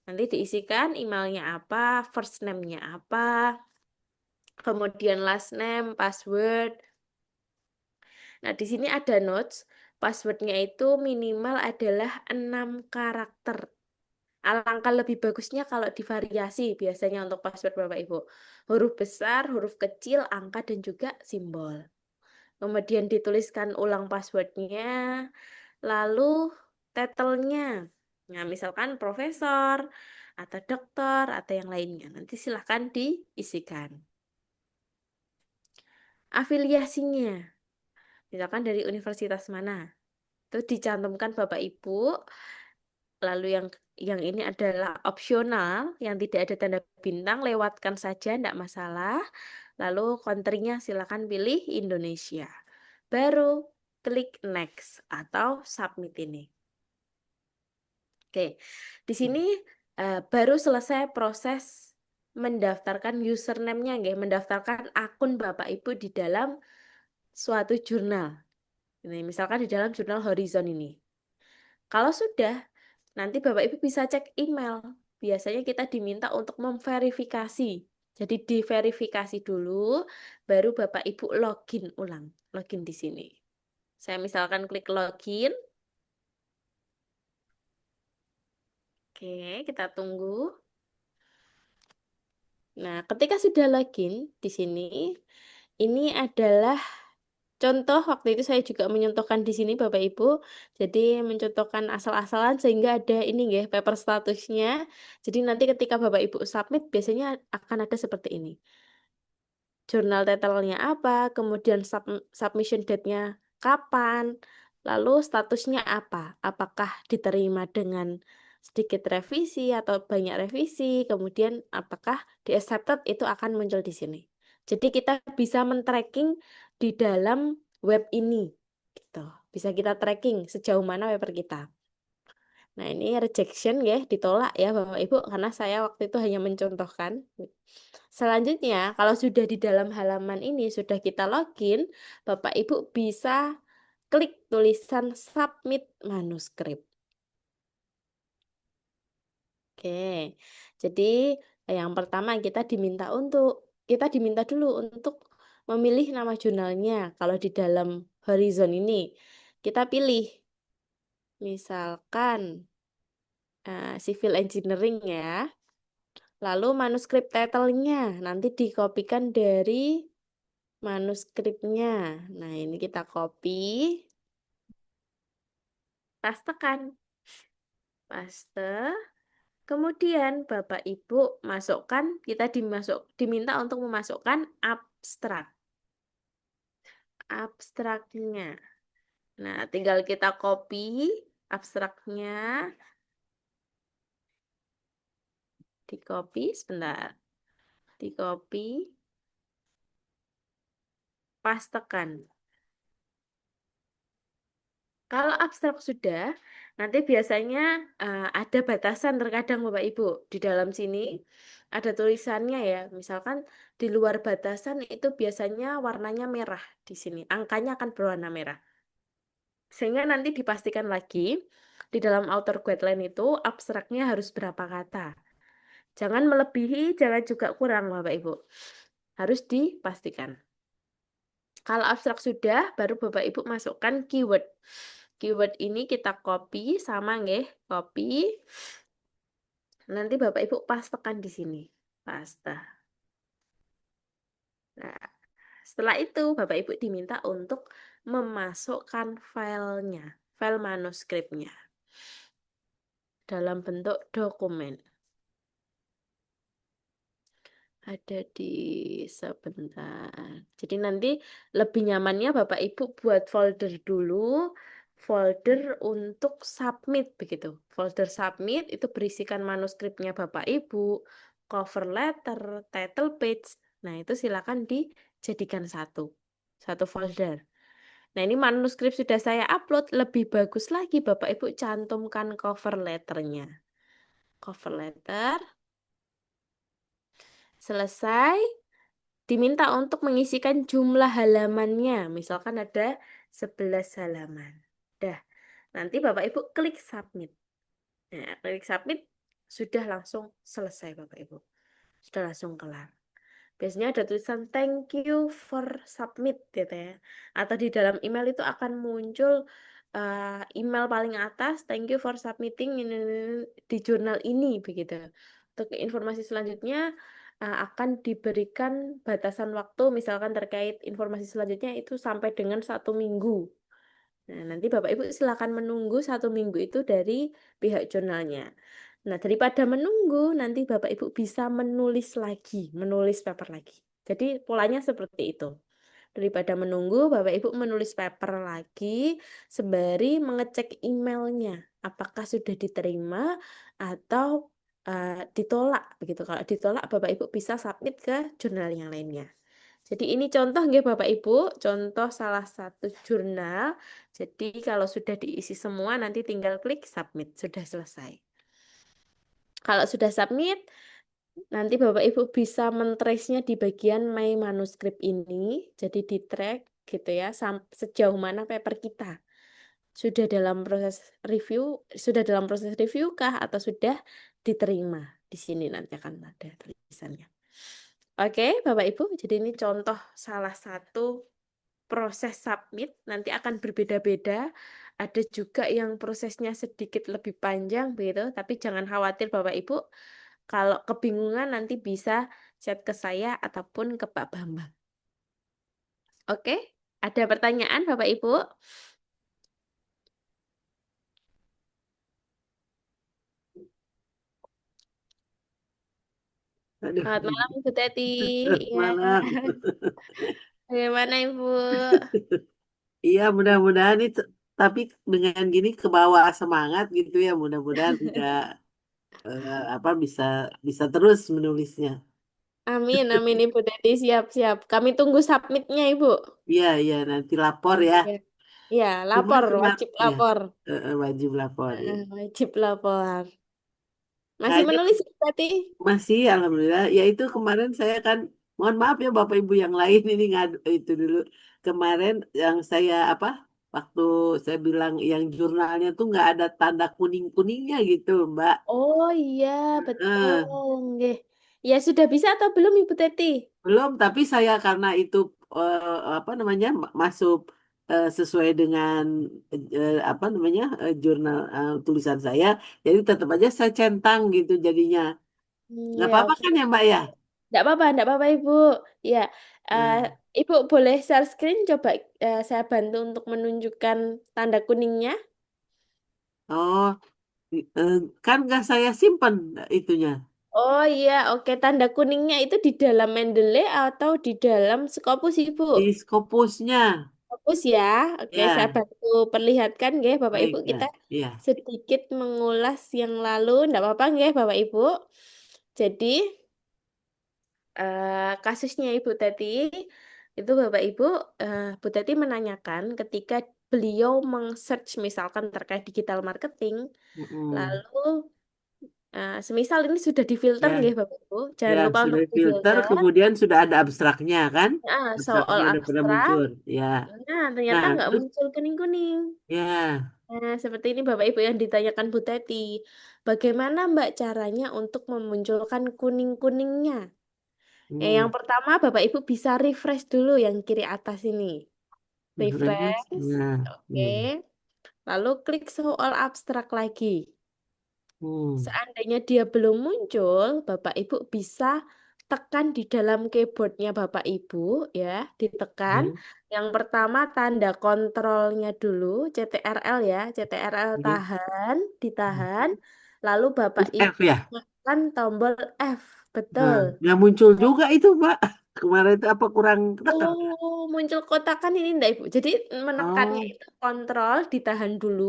Nanti diisikan emailnya apa, first name-nya apa, kemudian last name, password. Nah, di sini ada notes. Passwordnya itu minimal adalah 6 karakter. Alangkah lebih bagusnya kalau divariasi biasanya untuk password Bapak Ibu. Huruf besar, huruf kecil, angka, dan juga simbol. Kemudian dituliskan ulang passwordnya, lalu title-nya. Nah, misalkan profesor, atau dokter, atau yang lainnya. Nanti silahkan diisikan. Afiliasinya, misalkan dari universitas mana. Itu dicantumkan Bapak Ibu. Lalu yang ini adalah opsional, yang tidak ada tanda bintang, lewatkan saja, tidak masalah. Lalu country-nya silakan pilih Indonesia. Baru klik next atau submit ini. Oke, di sini baru selesai proses mendaftarkan username-nya, mendaftarkan akun Bapak Ibu di dalam suatu jurnal. Ini misalkan di dalam jurnal Horizon ini. Kalau sudah, nanti Bapak Ibu bisa cek email. Biasanya kita diminta untuk memverifikasi Jadi diverifikasi dulu, baru Bapak Ibu login ulang, login di sini. Saya misalkan klik login. Oke, kita tunggu. Nah, ketika sudah login di sini, ini adalah contoh. Waktu itu saya juga mencontohkan di sini Bapak Ibu. Jadi mencontohkan asal-asalan sehingga ada ini ya, paper statusnya. Jadi nanti ketika Bapak Ibu submit biasanya akan ada seperti ini. Jurnal title-nya apa, kemudian submission date-nya kapan, lalu statusnya apa, apakah diterima dengan sedikit revisi atau banyak revisi, kemudian apakah di accepted, itu akan muncul di sini. Jadi kita bisa men-tracking di dalam web ini, gitu. Bisa kita tracking sejauh mana paper kita. Nah, ini rejection ya, ditolak ya Bapak Ibu, karena saya waktu itu hanya mencontohkan. Selanjutnya, kalau sudah di dalam halaman ini, sudah kita login, Bapak Ibu bisa klik tulisan submit manuskrip. Oke, jadi yang pertama kita diminta dulu untuk memilih nama jurnalnya. Kalau di dalam Horizon ini, kita pilih misalkan civil engineering ya. Lalu manuskrip title-nya nanti dikopikan dari manuskripnya. Nah, ini kita copy, pastekan. Paste. Kemudian Bapak Ibu masukkan, kita diminta untuk memasukkan abstraknya. Nah, tinggal kita copy abstraknya. Di-copy sebentar. Di-copy. Pastekan. Kalau abstrak sudah, nanti biasanya ada batasan terkadang Bapak Ibu. Di dalam sini ada tulisannya ya. Misalkan di luar batasan itu biasanya warnanya merah di sini. Angkanya akan berwarna merah. Sehingga nanti dipastikan lagi di dalam author guideline itu abstraknya harus berapa kata. Jangan melebihi, jangan juga kurang Bapak Ibu. Harus dipastikan. Kalau abstrak sudah, baru Bapak Ibu masukkan keyword. Keyword ini kita copy sama nggih, copy. Nanti Bapak Ibu pastekan di sini. Paste. Nah, setelah itu Bapak Ibu diminta untuk memasukkan filenya, file manuskripnya dalam bentuk dokumen. Ada di sebentar. Jadi nanti lebih nyamannya Bapak Ibu buat folder dulu, folder untuk submit begitu. Folder submit itu berisikan manuskripnya Bapak Ibu, cover letter, title page. Nah, itu silakan dijadikan satu folder. Nah, ini manuskrip sudah saya upload, lebih bagus lagi Bapak Ibu cantumkan cover letternya. Cover letter. Selesai, diminta untuk mengisikan jumlah halamannya. Misalkan ada 11 halaman. Dah, nanti Bapak Ibu klik submit. Nah, klik submit, sudah langsung selesai Bapak Ibu. Sudah langsung kelar. Biasanya ada tulisan thank you for submit gitu ya. Atau di dalam email itu akan muncul email paling atas, thank you for submitting di jurnal ini begitu. Untuk informasi selanjutnya akan diberikan batasan waktu, misalkan terkait informasi selanjutnya itu sampai dengan 1 minggu. Nah, nanti Bapak Ibu silakan menunggu 1 minggu itu dari pihak jurnalnya. Nah, daripada menunggu, nanti Bapak Ibu bisa menulis paper lagi. Jadi polanya seperti itu. Daripada menunggu, Bapak Ibu menulis paper lagi sembari mengecek emailnya. Apakah sudah diterima atau ditolak begitu. Kalau ditolak, Bapak Ibu bisa submit ke jurnal yang lainnya. Jadi ini contoh nggih Bapak Ibu, contoh salah satu jurnal. Jadi kalau sudah diisi semua, nanti tinggal klik submit, sudah selesai. Kalau sudah submit, nanti Bapak Ibu bisa men-trace-nya di bagian My Manuscript ini. Jadi di-track gitu ya, sejauh mana paper kita. Sudah dalam proses review kah atau sudah diterima? Di sini nanti akan ada tulisannya. Oke, Bapak Ibu, jadi ini contoh salah satu proses submit, nanti akan berbeda-beda. Ada juga yang prosesnya sedikit lebih panjang begitu, tapi jangan khawatir Bapak Ibu. Kalau kebingungan nanti bisa chat ke saya ataupun ke Pak Bambang. Oke, ada pertanyaan Bapak Ibu? Aduh, Selamat malam Ibu Teti. Iya, malam. bagaimana Ibu? Iya, mudah-mudahan itu, tapi dengan gini ke bawah semangat gitu ya, mudah-mudahan enggak apa bisa bisa terus menulisnya. Amin, amin Ibu Teti, siap-siap. Kami tunggu submitnya Ibu. Iya, iya, nanti lapor ya. Ya, ya, Cuma lapor, kemarin wajib ya, lapor. wajib lapor ya. Wajib lapor. Masih Kayaknya menulis Ibu Teti? masih, alhamdulillah. Ya itu kemarin saya kan, mohon maaf ya Bapak Ibu yang lain ini ngadu itu dulu. Kemarin yang saya apa, waktu saya bilang yang jurnalnya tuh nggak ada tanda kuning-kuningnya gitu, Mbak. Oh iya, betul. Eh, Nggih. Ya sudah bisa atau belum Ibu Teti? belum, tapi saya karena itu apa namanya masuk sesuai dengan apa namanya jurnal tulisan saya, jadi tetap aja saya centang gitu jadinya. Nggak Ya, apa-apa oke. kan ya Mbak ya? Enggak apa-apa Ibu. Ya, eh, Hmm. Ibu boleh share screen coba saya bantu untuk menunjukkan tanda kuningnya. Oh, eh, kan nggak saya simpan itunya Oh iya, oke. Tanda kuningnya itu di dalam Mendeley atau di dalam Scopus Ibu? di Scopusnya. Scopus ya. Oke, saya Ya, bantu perlihatkan ya Bapak Ibu. baik Kita ya. Ya. sedikit mengulas yang lalu. Enggak apa-apa ya Bapak Ibu. Jadi, kasusnya Ibu Teti itu Bapak Ibu, Bu Teti menanyakan ketika beliau meng-search misalkan terkait digital marketing, Mm-mm. lalu semisal ini sudah difilter Ya, nggih Bapak Ibu, jangan ya lupa sudah untuk filter, difilter. kemudian sudah ada abstraknya kan? Soal Abstraknya udah pada abstrak, muncul. Ya. nah ternyata Nah, nggak terus muncul kuning-kuning. ya. Nah, seperti ini Bapak Ibu yang ditanyakan Bu Teti. Bagaimana Mbak caranya untuk memunculkan kuning-kuningnya? Yang Hmm. pertama Bapak Ibu bisa refresh dulu yang kiri atas ini. Refresh. Refresh, Nah, oke. Lalu klik soal abstrak lagi. hmm. Seandainya dia belum muncul, Bapak Ibu bisa tekan di dalam keyboardnya Bapak Ibu ya, ditekan. Ya. Yang pertama tanda kontrolnya dulu, CTRL ya, CTRL Ya. tahan, ditahan. Lalu Bapak Terus F Ibu ya. tekan tombol F, Nah, betul. nggak muncul juga itu, Pak. Kemarin itu apa kurang tekan? Oh, muncul kotakan ini enggak Ibu. Jadi menekannya Oh, itu kontrol, ditahan dulu.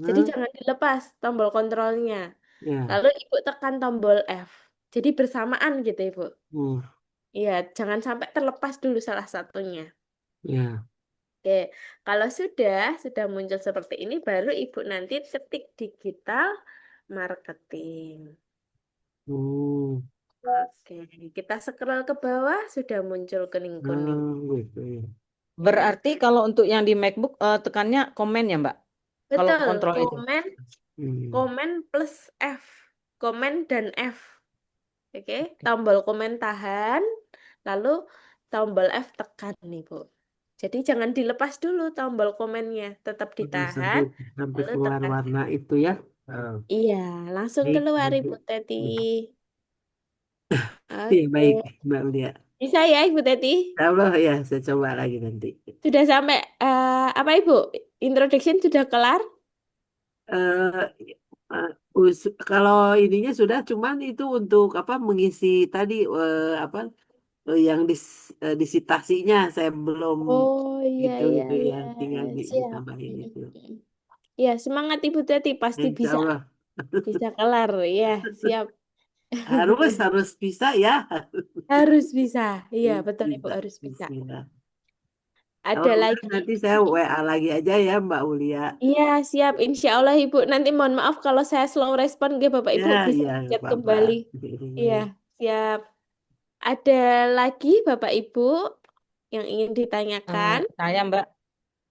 Jadi nah, jangan dilepas tombol kontrolnya. ya. Lalu Ibu tekan tombol F. Jadi bersamaan gitu Ibu. Hmm. Iya, jangan sampai terlepas dulu salah satunya. Ya. Oke, kalau sudah muncul seperti ini, baru Ibu nanti ketik digital marketing. Hmm. Oke, kita scroll ke bawah, sudah muncul kuning-kuning. Gitu ya. Berarti kalau untuk yang di MacBook tekannya komen ya, Mbak? Kalau Betul, kontrol itu. komen Hmm. komen plus F. Komen dan F. Oke, tombol komen tahan, lalu tombol F tekan nih, Bu. Jadi jangan dilepas dulu tombol komennya, tetap Udah sampai ditahan, sampai lalu keluar tekan warna F. itu ya. Oh, Iya, langsung baik, keluar baik, Ibu Teti. Bu. Iya, baik, Oke, Mbak Ulia. bisa ya Ibu Teti? Allah ya, saya coba lagi nanti. Sudah sampai apa Ibu? Introduction sudah kelar? eh eh, kalau ininya sudah, cuman itu untuk apa mengisi tadi apa yang disitasinya saya belum Oh iya itu iya ya, iya, tinggal siap. ditambahin Mm, itu. mm. Ya, semangat Ibu Teti, pasti Insya bisa Allah bisa kelar ya, siap. harus harus bisa ya. Harus bisa. Iya, betul Ibu Bisa. harus bisa. Bismillah. Kalau Ada udah lagi. nanti saya WA lagi aja ya Mbak Ulia. Iya, siap. Insya Allah Ibu. Nanti mohon maaf kalau saya slow respon, ya Bapak Ibu Ya, bisa ya, nggak chat apa-apa. kembali. Iya, Baik. siap. Ada lagi Bapak Ibu yang ingin ditanyakan? Saya, Mbak.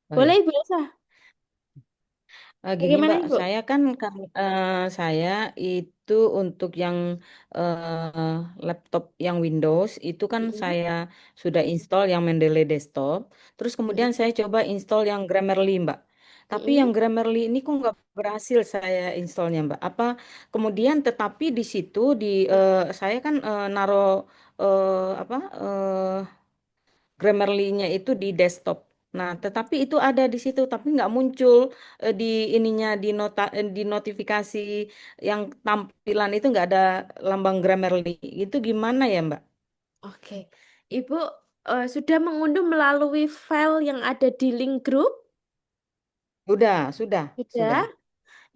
Oh ya. Boleh Ibu Elsa. Gini Bagaimana Mbak, Ibu? saya kan saya itu untuk yang laptop yang Windows itu kan Mm-mm. saya sudah install yang Mendeley Desktop. Terus kemudian Mm-mm. saya coba install yang Grammarly Mbak. Tapi Mm-mm. yang Grammarly ini kok nggak berhasil saya installnya Mbak. Apa kemudian tetapi di situ saya kan naro apa Grammarly-nya itu di desktop. Nah, tetapi itu ada di situ, tapi nggak muncul di ininya di notifikasi yang tampilan itu nggak ada lambang Grammarly. Itu gimana ya, Mbak? Oke. Ibu sudah mengunduh melalui file yang ada di link grup? Sudah, Sudah. sudah.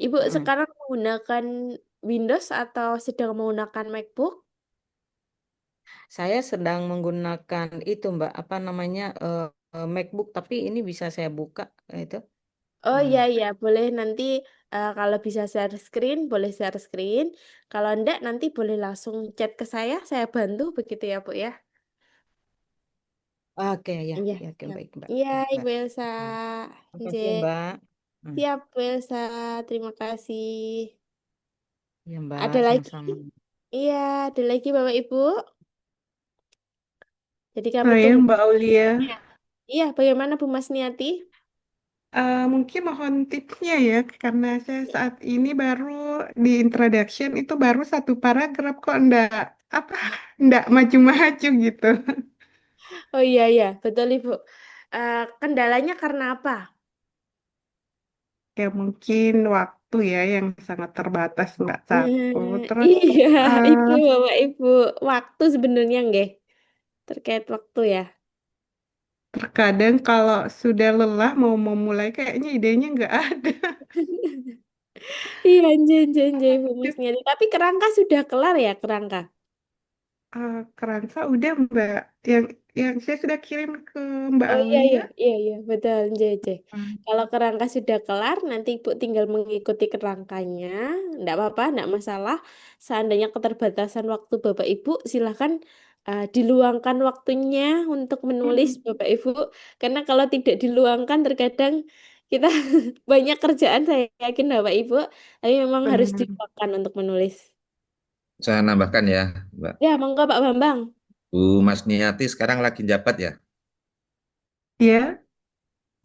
Ibu Mm. sekarang menggunakan Windows atau sedang menggunakan MacBook? Saya sedang menggunakan itu, Mbak, apa namanya MacBook, tapi ini bisa saya buka itu. Oh Hmm. iya iya, boleh nanti kalau bisa share screen, boleh share screen. Kalau enggak, nanti boleh langsung chat ke saya bantu begitu ya, Bu ya. Oke, ya, Iya, ya, oke, siap. baik, Mbak. Iya, Baik, Ibu Mbak. Elsa. Terima J. kasih ya, Mbak. Hmm. Siap, Bu Elsa. Terima kasih. Ya, Mbak, Ada lagi? sama-sama. Iya, ada lagi Bapak Ibu. Jadi kami Saya tunggu. Mbak Aulia. Iya, bagaimana Bu Masniati? Mungkin mohon tipsnya ya, karena saya saat ini baru di introduction itu baru satu paragraf kok apa ndak maju-maju gitu. Oh iya iya, betul Ibu. Kendalanya karena apa? Ya mungkin waktu ya yang sangat terbatas Mbak satu. Terus Iya, eh, itu Bapak Ibu. Waktu sebenarnya nggih. Terkait waktu ya. terkadang kalau sudah lelah mau memulai kayaknya idenya nggak ada. Iya, anjay Bu Musniati. Tapi kerangka sudah kelar ya, kerangka? Kerangka udah Mbak, yang saya sudah kirim ke Mbak Oh Aulia. iya, betul, anjay. Hmm. Kalau kerangka sudah kelar, nanti Ibu tinggal mengikuti kerangkanya. Enggak apa-apa, enggak masalah. Seandainya keterbatasan waktu Bapak Ibu, silakan diluangkan waktunya untuk menulis Bapak Ibu. Karena kalau tidak diluangkan, terkadang kita banyak kerjaan, saya yakin Bapak Ibu. Tapi memang harus Benar. diluangkan untuk menulis. Saya nambahkan ya, Mbak. Ya, monggo Pak Bambang. Bu Mas Niati sekarang lagi jabat ya, Ya,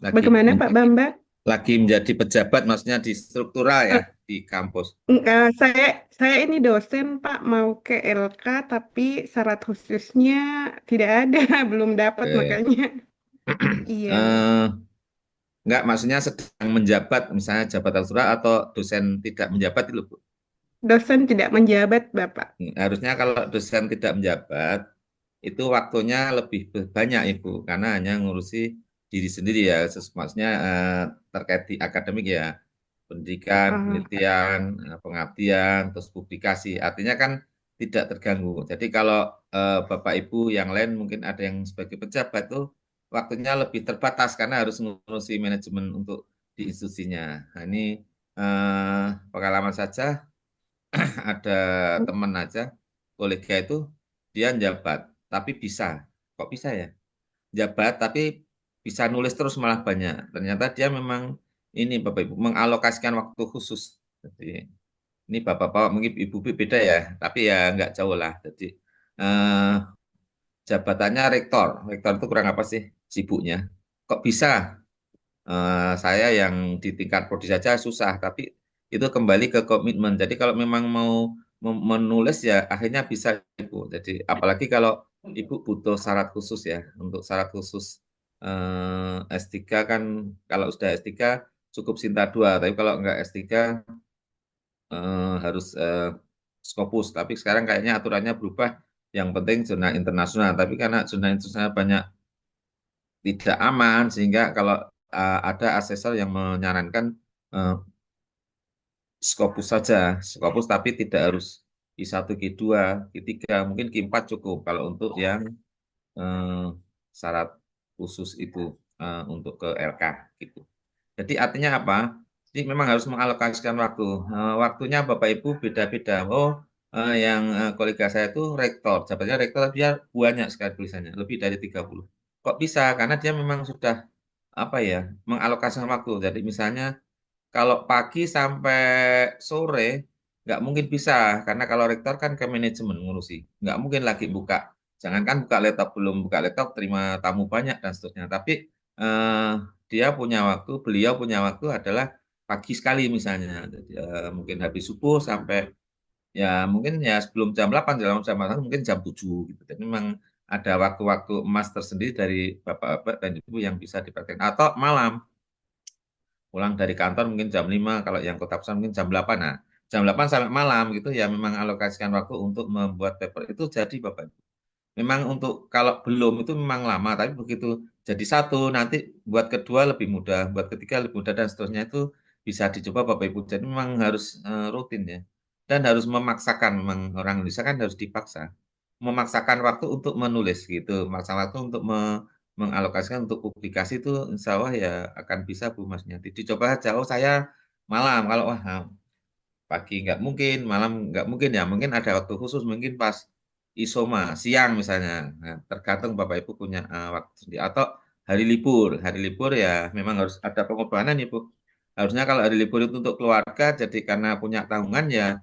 lagi bagaimana Pak Bambang? lagi menjadi pejabat, maksudnya di struktural ya di kampus. Saya ini dosen Pak mau ke LK tapi syarat khususnya tidak ada, belum dapat Oke. makanya. Iya, Eh, enggak, maksudnya sedang menjabat, misalnya jabatan struktural atau dosen tidak menjabat itu, Bu. dosen tidak menjabat Bapak. Harusnya kalau dosen tidak menjabat itu waktunya lebih banyak Ibu, karena hanya ngurusi diri sendiri ya, maksudnya terkait di akademik ya, pendidikan, Ah, penelitian, pengabdian, terus publikasi. Artinya kan tidak terganggu. Jadi kalau Bapak Ibu yang lain mungkin ada yang sebagai pejabat tuh waktunya lebih terbatas karena harus ngurusi manajemen untuk di institusinya. Nah, ini pengalaman saja ada teman aja, kolega itu dia jabat, tapi bisa. Kok bisa ya? Jabat, tapi bisa nulis terus malah banyak. Ternyata dia memang ini Bapak Ibu mengalokasikan waktu khusus. Jadi ini Bapak-bapak mungkin Ibu beda ya, tapi ya nggak jauh lah. Jadi eh, jabatannya rektor. Rektor itu kurang apa sih sibuknya? Kok bisa? Saya yang di tingkat prodi saja susah, tapi itu kembali ke komitmen. Jadi kalau memang mau menulis ya akhirnya bisa Ibu. Jadi apalagi kalau Ibu butuh syarat khusus ya, untuk syarat khusus S3 kan kalau sudah S3 cukup Sinta 2, tapi kalau enggak S3 harus Scopus. Tapi sekarang kayaknya aturannya berubah. Yang penting zona internasional. Tapi karena zona internasional banyak tidak aman sehingga kalau ada asesor yang menyarankan eh, Scopus saja, Scopus tapi tidak harus Q1, Q2, Q3, mungkin Q4 cukup kalau untuk yang eh, syarat khusus itu untuk ke LK gitu. Jadi artinya apa? Jadi memang harus mengalokasikan waktu. Waktunya Bapak Ibu beda-beda. Oh, yang kolega saya itu rektor, jabatannya rektor dia banyak sekali tulisannya, lebih dari 30. Kok bisa? Karena dia memang sudah apa ya, mengalokasikan waktu. Jadi misalnya kalau pagi sampai sore nggak mungkin bisa, karena kalau rektor kan ke manajemen ngurusi, nggak mungkin lagi buka. Jangankan buka laptop, belum buka laptop terima tamu banyak dan seterusnya. Tapi eh, beliau punya waktu adalah pagi sekali misalnya. Jadi, mungkin habis subuh sampai ya mungkin ya sebelum jam 8, jam 8 mungkin jam 7 gitu. Jadi memang ada waktu-waktu emas tersendiri dari bapak-bapak dan ibu yang bisa dipraktekkan. Atau malam, pulang dari kantor mungkin jam 5, kalau yang kota besar mungkin jam 8. Nah, jam 8 sampai malam gitu ya memang alokasikan waktu untuk membuat paper itu jadi Bapak Ibu. Memang untuk kalau belum itu memang lama, tapi begitu jadi satu nanti buat kedua lebih mudah, buat ketiga lebih mudah dan seterusnya itu bisa dicoba Bapak Ibu. Jadi memang harus rutin ya. Dan harus memaksakan, memang orang Indonesia kan harus dipaksa. Memaksakan waktu untuk menulis gitu, memaksakan waktu untuk mengalokasikan untuk publikasi itu insya Allah ya akan bisa Bu Mas Yanti. Dicoba saja, oh saya malam, kalau wah pagi nggak mungkin, malam nggak mungkin ya, mungkin ada waktu khusus, mungkin pas isoma, siang misalnya. Nah, tergantung Bapak Ibu punya waktu sendiri. Atau hari libur ya memang harus ada pengorbanan ya Bu. Harusnya kalau hari libur itu untuk keluarga, jadi karena punya tanggungan ya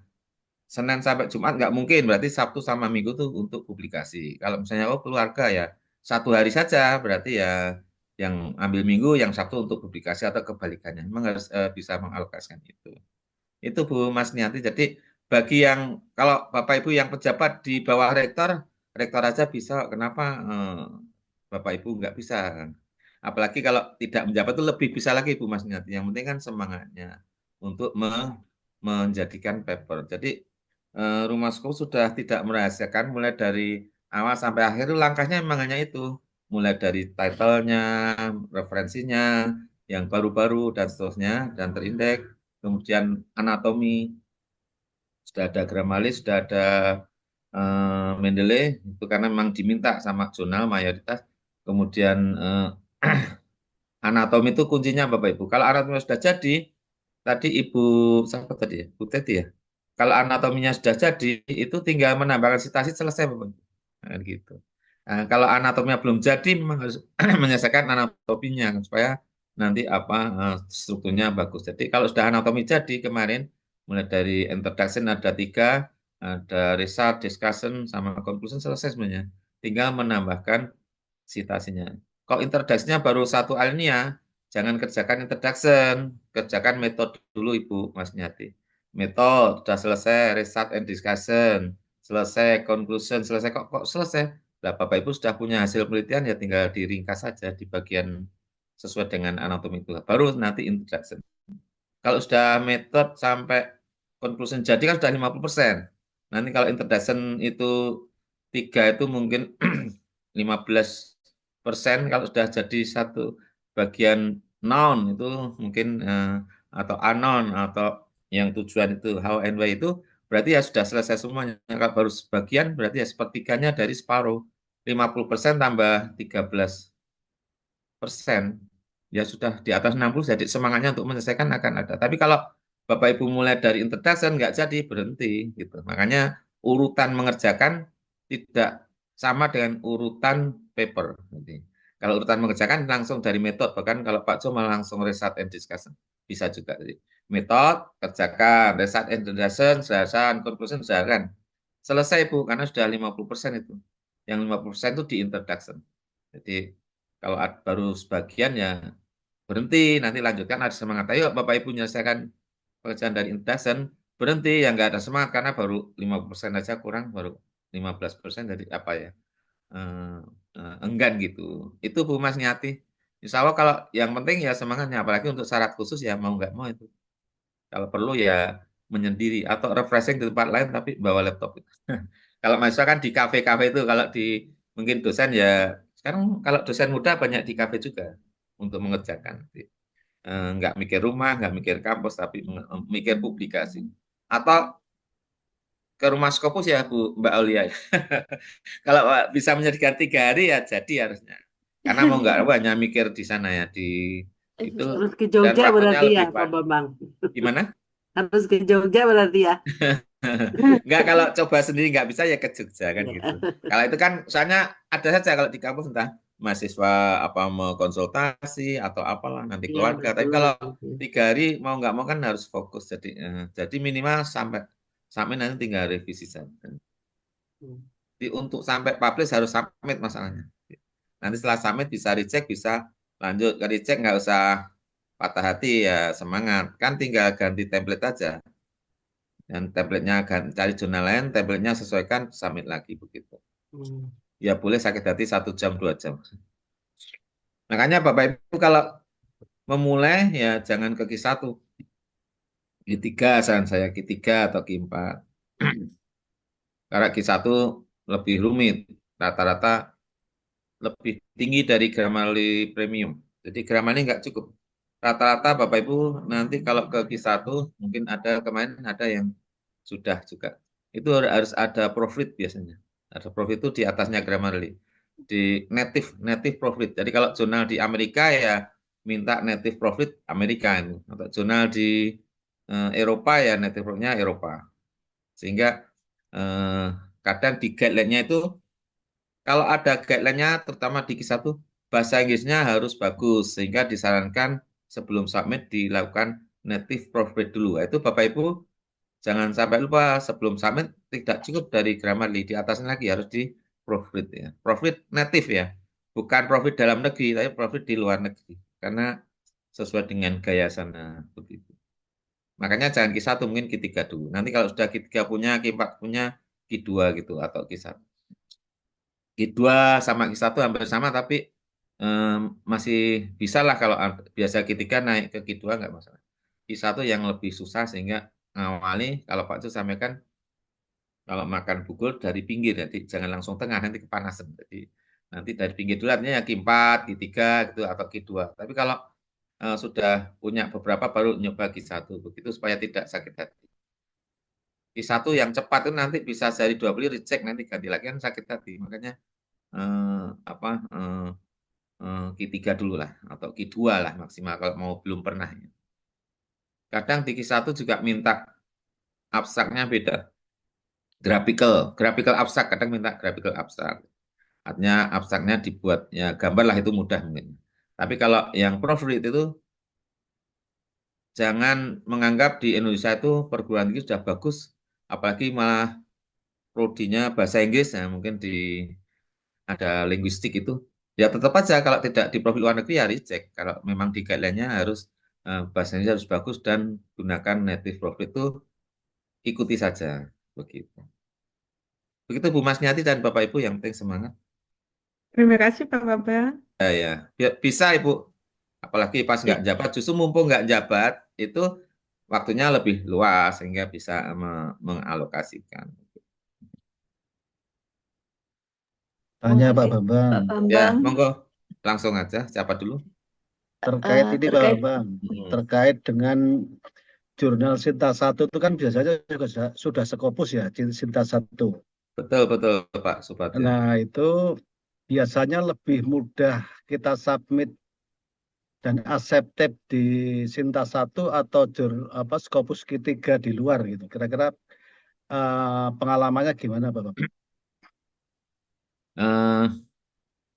Senin sampai Jumat nggak mungkin, berarti Sabtu sama Minggu tuh untuk publikasi. Kalau misalnya oh keluarga ya satu hari saja, berarti ya yang ambil Minggu, yang Sabtu untuk publikasi atau kebalikannya. Memang harus bisa mengalokasikan itu. Itu Bu Mas Nianti. Jadi bagi yang kalau Bapak Ibu yang pejabat di bawah rektor, rektor aja bisa. Kenapa Bapak Ibu nggak bisa? Apalagi kalau tidak menjabat itu lebih bisa lagi Bu Mas Nianti. Yang penting kan semangatnya untuk menjadikan paper. Jadi Rumah School sudah tidak merahasiakan mulai dari awal sampai akhir itu langkahnya memang hanya itu. Mulai dari title-nya, referensinya, yang baru-baru dan seterusnya, dan terindeks. Kemudian anatomi, sudah ada Grammarly, sudah ada Mendeley, itu karena memang diminta sama jurnal mayoritas. Kemudian anatomi itu kuncinya Bapak Ibu. Kalau anatomi sudah jadi, tadi Ibu siapa tadi ya? Bu Teti ya. Kalau anatominya sudah jadi, itu tinggal menambahkan sitasi selesai Bapak Ibu. Nah, gitu. Nah, kalau anatominya belum jadi, memang harus menyelesaikan anatominya supaya nanti apa strukturnya bagus. Jadi kalau sudah anatomi jadi kemarin, mulai dari introduction ada 3, ada result, discussion, sama conclusion selesai sebenarnya. Tinggal menambahkan sitasinya. Kalau introduction-nya baru 1 alinea, jangan kerjakan introduction, kerjakan metode dulu Ibu Mas Nyati. Metode sudah selesai, result and discussion, selesai, conclusion, selesai, kok selesai. Nah, Bapak Ibu sudah punya hasil penelitian, ya tinggal diringkas saja di bagian sesuai dengan anatomi itu. Baru nanti introduction. Kalau sudah metode sampai conclusion jadi kan sudah 50%. Nanti kalau introduction itu 3 itu mungkin 15%, kalau sudah jadi satu bagian noun itu mungkin atau unknown atau yang tujuan itu how and why itu berarti ya sudah selesai semuanya. Kalau baru sebagian berarti ya sepertiganya dari separuh. 50% tambah 13%, ya sudah di atas 60, jadi semangatnya untuk menyelesaikan akan ada. Tapi kalau Bapak Ibu mulai dari introduction nggak jadi, berhenti gitu. Makanya urutan mengerjakan tidak sama dengan urutan paper. Jadi, kalau urutan mengerjakan langsung dari metode, bahkan kalau Pak Jo malah langsung result and discussion, bisa juga. Jadi, metode kerjakan, result and discussion, selesai, conclusion selesai. Selesai Bu, karena sudah 50% itu. Yang 50% itu di introduction. Jadi kalau baru sebagian ya berhenti, nanti lanjutkan, ada semangat. Ayo Bapak Ibu menyelesaikan pekerjaan dari introduction, berhenti, yang nggak ada semangat karena baru 50% aja kurang, baru 15%, jadi apa ya, enggan gitu. Itu Bu Mas Nyati. Insya Allah kalau yang penting ya semangatnya, apalagi untuk syarat khusus ya mau nggak mau itu. Kalau perlu ya menyendiri atau refreshing di tempat lain tapi bawa laptop. Kalau mahasiswa kan di kafe-kafe itu, kalau di mungkin dosen ya sekarang kalau dosen muda banyak di kafe juga untuk mengerjakan. Nggak mikir rumah, nggak mikir kampus, tapi mikir publikasi. Atau ke rumah Skopus ya Bu Mbak Aulia. Kalau bisa menyediakan 3 hari ya jadi harusnya. Karena mau nggak hanya mikir di sana ya, di itu, Harus ke dan Jogja waktunya berarti ya, lebih Pak Bambang. gimana? Harus ke Jogja berarti ya. Enggak, kalau coba sendiri nggak bisa ya ke Jogja kan Iya. gitu. Kalau itu kan soalnya ada saja kalau di kampus entah mahasiswa apa mau konsultasi atau apalah nanti Iya, keluarga. Tapi betul. kalau 3 hari mau nggak mau kan harus fokus. Jadi minimal sampai nanti tinggal revisi saja. Hmm. Jadi untuk sampai publish harus submit masalahnya. Nanti setelah submit bisa recheck, bisa lanjut ke recheck, nggak usah patah hati ya, semangat. Kan tinggal ganti template aja. Dan templatenya cari jurnal lain, templatenya sesuaikan, submit lagi begitu. Hmm. Ya boleh sakit hati 1 jam 2 jam. Makanya Bapak Ibu kalau memulai ya jangan ke Q1. Q3 saran saya, Q3 atau Q4. Karena Q1 lebih rumit. Rata-rata lebih tinggi dari Grammarly Premium. Jadi Grammarly nggak cukup. Rata-rata Bapak Ibu nanti kalau ke Q1 mungkin kemarin ada yang sudah juga. Itu harus ada profit biasanya. Ada profit itu di atasnya Grammarly. Di native profit. Jadi kalau jurnal di Amerika ya minta native profit Amerika ini. Atau jurnal di Eropa ya native profitnya Eropa. Sehingga kadang di guideline-nya itu kalau ada guideline-nya terutama di Q1 bahasa Inggrisnya harus bagus sehingga disarankan sebelum submit dilakukan native profit dulu. Itu Bapak Ibu jangan sampai lupa sebelum submit tidak cukup dari Grammarly, di atasnya lagi harus di profit ya. Profit native ya. Bukan profit dalam negeri tapi profit di luar negeri. Karena sesuai dengan gaya sana begitu. Makanya jangan Q1 mungkin Q3 dulu. Nanti kalau sudah Q3 punya, Q4 punya, Q2 gitu atau Q1. Q2 sama Q1 hampir sama tapi masih bisa lah kalau biasa Q3 naik ke Q2 nggak masalah. Q1 yang lebih susah sehingga awali kalau Pak Cu sampaikan kalau makan bugul dari pinggir jadi jangan langsung tengah nanti kepanasan. Jadi nanti dari pinggir dulu artinya ya Q4, Q3 gitu atau Q2. Tapi kalau sudah punya beberapa baru nyoba Q1 begitu supaya tidak sakit hati. Q1 yang cepat itu nanti bisa sehari 2 kali recheck nanti ganti lagi kan sakit hati. Makanya Q3 dulu lah atau Q2 lah maksimal kalau mau belum pernah. Kadang di Q1 juga minta abstraknya beda. Graphical abstrak kadang minta graphical abstrak. Artinya abstraknya dibuat ya gambar lah itu mudah mungkin. Tapi kalau yang proofread itu jangan menganggap di Indonesia itu perguruan tinggi sudah bagus, apalagi malah prodinya bahasa Inggris, nah mungkin ada linguistik itu. Ya tetap aja kalau tidak di profil luar negeri ya recheck. Kalau memang di guideline-nya harus bahasa Inggris harus bagus dan gunakan native profit itu ikuti saja begitu. Begitu Bu Masniati dan Bapak Ibu yang penting semangat. Terima kasih Pak Bambang. Ya, bisa Ibu. Apalagi pas nggak jabat, justru mumpung nggak jabat itu waktunya lebih luas sehingga bisa mengalokasikan. Tanya Pak Oke, Bambang. Pak Ya, Bambang. monggo langsung aja. Siapa dulu? Terkait ini Pak terkait Bambang, terkait dengan jurnal Sinta 1 itu kan biasanya juga sudah Scopus ya, Sinta 1. Betul Pak Supratyo. Nah, itu biasanya lebih mudah kita submit dan accepted di Sinta 1 atau Scopus Q3 di luar gitu. Kira-kira pengalamannya gimana Pak Bambang?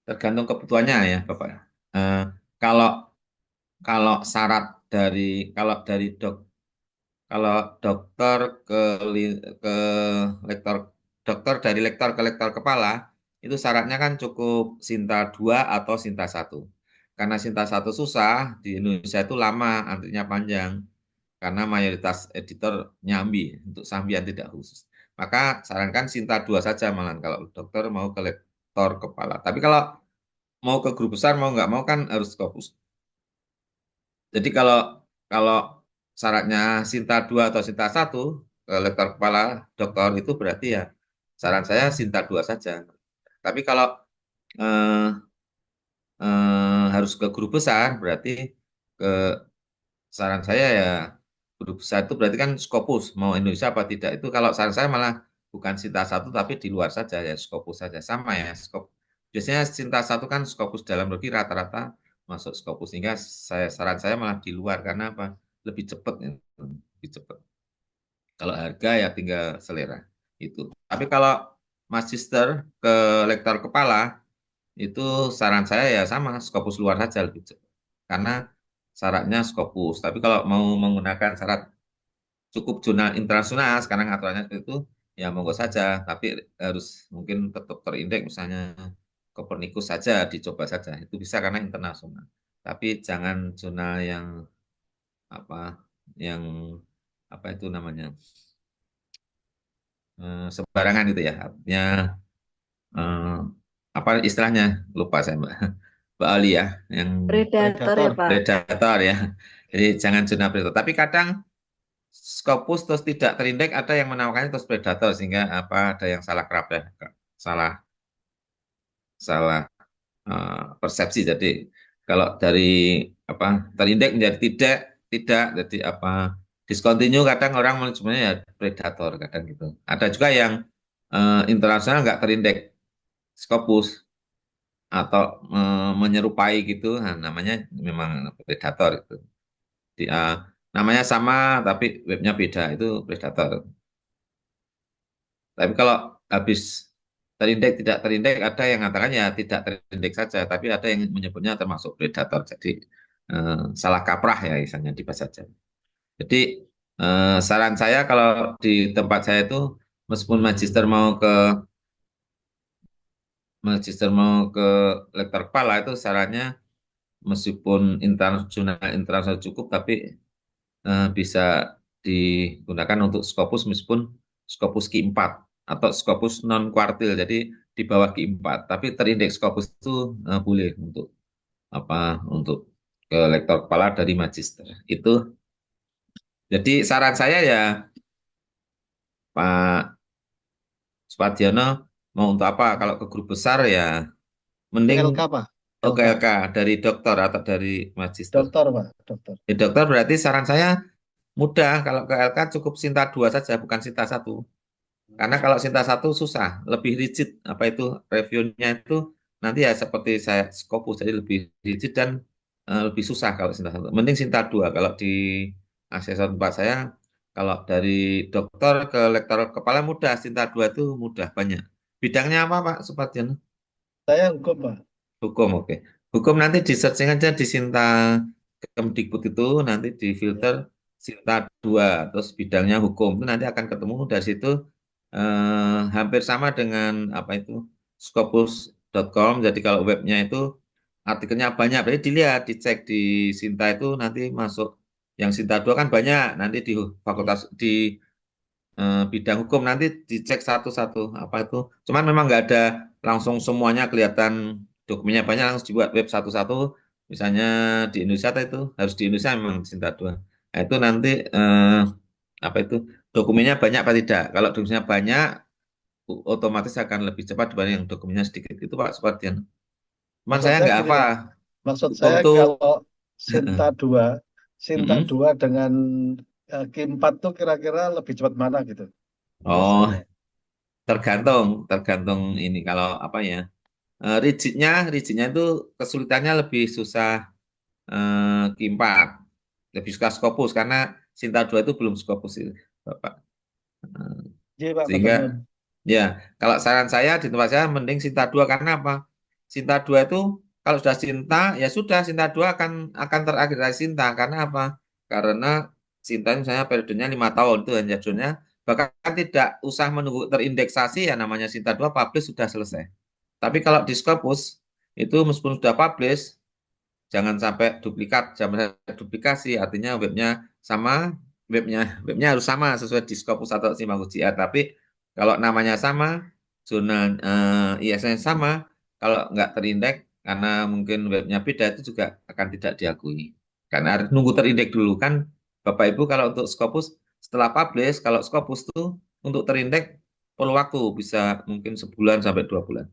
Tergantung kebutuhannya ya Bapak. Kalau kalau syarat kalau dokter ke lektor dokter dari lektor ke lektor kepala itu syaratnya kan cukup Sinta 2 atau Sinta 1. Karena Sinta 1 susah di Indonesia itu lama antrinya panjang karena mayoritas editor nyambi untuk sambian tidak khusus. Maka sarankan Sinta 2 saja malah kalau dokter mau ke lektor kepala. Tapi kalau mau ke guru besar mau nggak mau kan harus Scopus. Jadi kalau syaratnya Sinta 2 atau Sinta 1 lektor kepala dokter itu berarti ya saran saya Sinta 2 saja. Tapi kalau eh, harus ke guru besar berarti ke saran saya ya guru besar itu berarti kan Scopus mau Indonesia apa tidak itu kalau saran saya malah bukan Sinta 1 tapi di luar saja ya Scopus saja sama ya biasanya Sinta 1 kan Scopus dalam negeri rata-rata masuk Scopus sehingga saran saya malah di luar karena apa lebih cepat ya. Lebih cepat kalau harga ya tinggal selera itu tapi kalau magister ke lektor kepala itu saran saya ya sama Scopus luar saja lebih karena syaratnya Scopus. Tapi kalau mau menggunakan syarat cukup jurnal internasional sekarang aturannya itu ya monggo saja, tapi harus mungkin tetap terindeks misalnya Copernicus saja dicoba saja itu bisa karena internasional. Tapi jangan jurnal apa yang apa itu namanya sembarangan itu ya, artinya eh, apa istilahnya lupa saya Mbak Ali ya, yang Predator ya, Predator. Pak. predator ya. Jadi jangan jurnal predator. Tapi kadang Scopus terus tidak terindeks, ada yang menawarkannya terus predator sehingga apa ada yang salah kaprah, salah salah persepsi. Jadi kalau dari apa terindeks menjadi tidak jadi apa discontinue kadang orang sebenarnya ya predator kadang gitu. Ada juga yang internasional nggak terindeks Scopus atau menyerupai gitu, nah, namanya memang predator itu. Namanya sama tapi webnya beda itu predator. Tapi kalau habis terindeks tidak terindeks ada yang mengatakan ya tidak terindeks saja, tapi ada yang menyebutnya termasuk predator. Jadi salah kaprah ya misalnya dibahas saja. Jadi saran saya kalau di tempat saya itu meskipun magister mau ke lektor kepala itu sarannya meskipun internasional cukup tapi bisa digunakan untuk Scopus meskipun Scopus Q4 atau Scopus non kuartil jadi di bawah Q4 tapi terindeks Scopus itu boleh untuk untuk ke lektor kepala dari magister itu. Jadi saran saya ya Pak Suparjono mau untuk apa kalau ke guru besar ya mending LK Pak, LK. OKLK dari dokter atau dari magister. Dokter Pak, dokter. Di dokter berarti saran saya mudah kalau ke LK cukup Sinta 2 saja bukan Sinta 1. Karena kalau Sinta 1 susah, lebih rigid apa itu reviewnya itu nanti ya seperti saya Scopus jadi lebih rigid dan lebih susah kalau Sinta 1. Mending Sinta 2 kalau di asesor tempat saya kalau dari dokter ke lektor kepala mudah, Sinta 2 itu mudah banyak. Bidangnya apa Pak Suparjono? Saya hukum Pak. Hukum, oke. Hukum nanti di searching aja di Sinta Kemdikbud itu nanti di filter Sinta 2 terus bidangnya hukum itu nanti akan ketemu dari situ hampir sama dengan apa itu scopus.com. Jadi kalau webnya itu artikelnya banyak, berarti dilihat, dicek di Sinta itu nanti masuk yang Sinta 2 kan banyak, nanti di fakultas di bidang hukum nanti dicek satu-satu apa itu. Cuman memang nggak ada langsung semuanya kelihatan dokumennya banyak langsung dibuat web satu-satu. Misalnya di Indonesia itu harus di Indonesia memang Sinta 2. Nah, itu nanti apa itu dokumennya banyak apa tidak. Kalau dokumennya banyak otomatis akan lebih cepat dibanding yang dokumennya sedikit. Itu Pak Supardian. Cuman Maksud saya saya nggak gini apa Pak. Maksud hukum saya tuh kalau Sinta 2, Sinta Mm-mm. 2 dengan Q4 tuh kira-kira lebih cepat mana gitu Oh, prosesnya. tergantung ini kalau apa ya rigidnya itu kesulitannya lebih susah Q4 lebih suka Scopus karena Sinta 2 itu belum Scopus itu Bapak. Eh, Iya Pak, matur Sehingga nuwun. ya kalau saran saya di tempat saya mending Sinta 2 karena apa? Sinta 2 itu kalau sudah Sinta ya sudah Sinta 2 akan terakreditasi Sinta karena apa? Karena Sinta misalnya periodenya 5 tahun itu hanya jurnalnya bahkan tidak usah menunggu terindeksasi ya namanya Sinta 2 publish sudah selesai. Tapi kalau di Scopus itu meskipun sudah publish jangan sampai duplikat, jangan sampai duplikasi, artinya webnya harus sama sesuai di Scopus atau Simangun JR. Tapi kalau namanya sama, zona ISN sama, kalau nggak terindeks karena mungkin webnya beda itu juga akan tidak diakui. Karena harus nunggu terindeks dulu kan, Bapak Ibu kalau untuk Scopus setelah publish, kalau Scopus itu untuk terindeks perlu waktu bisa mungkin sebulan sampai 2 bulan.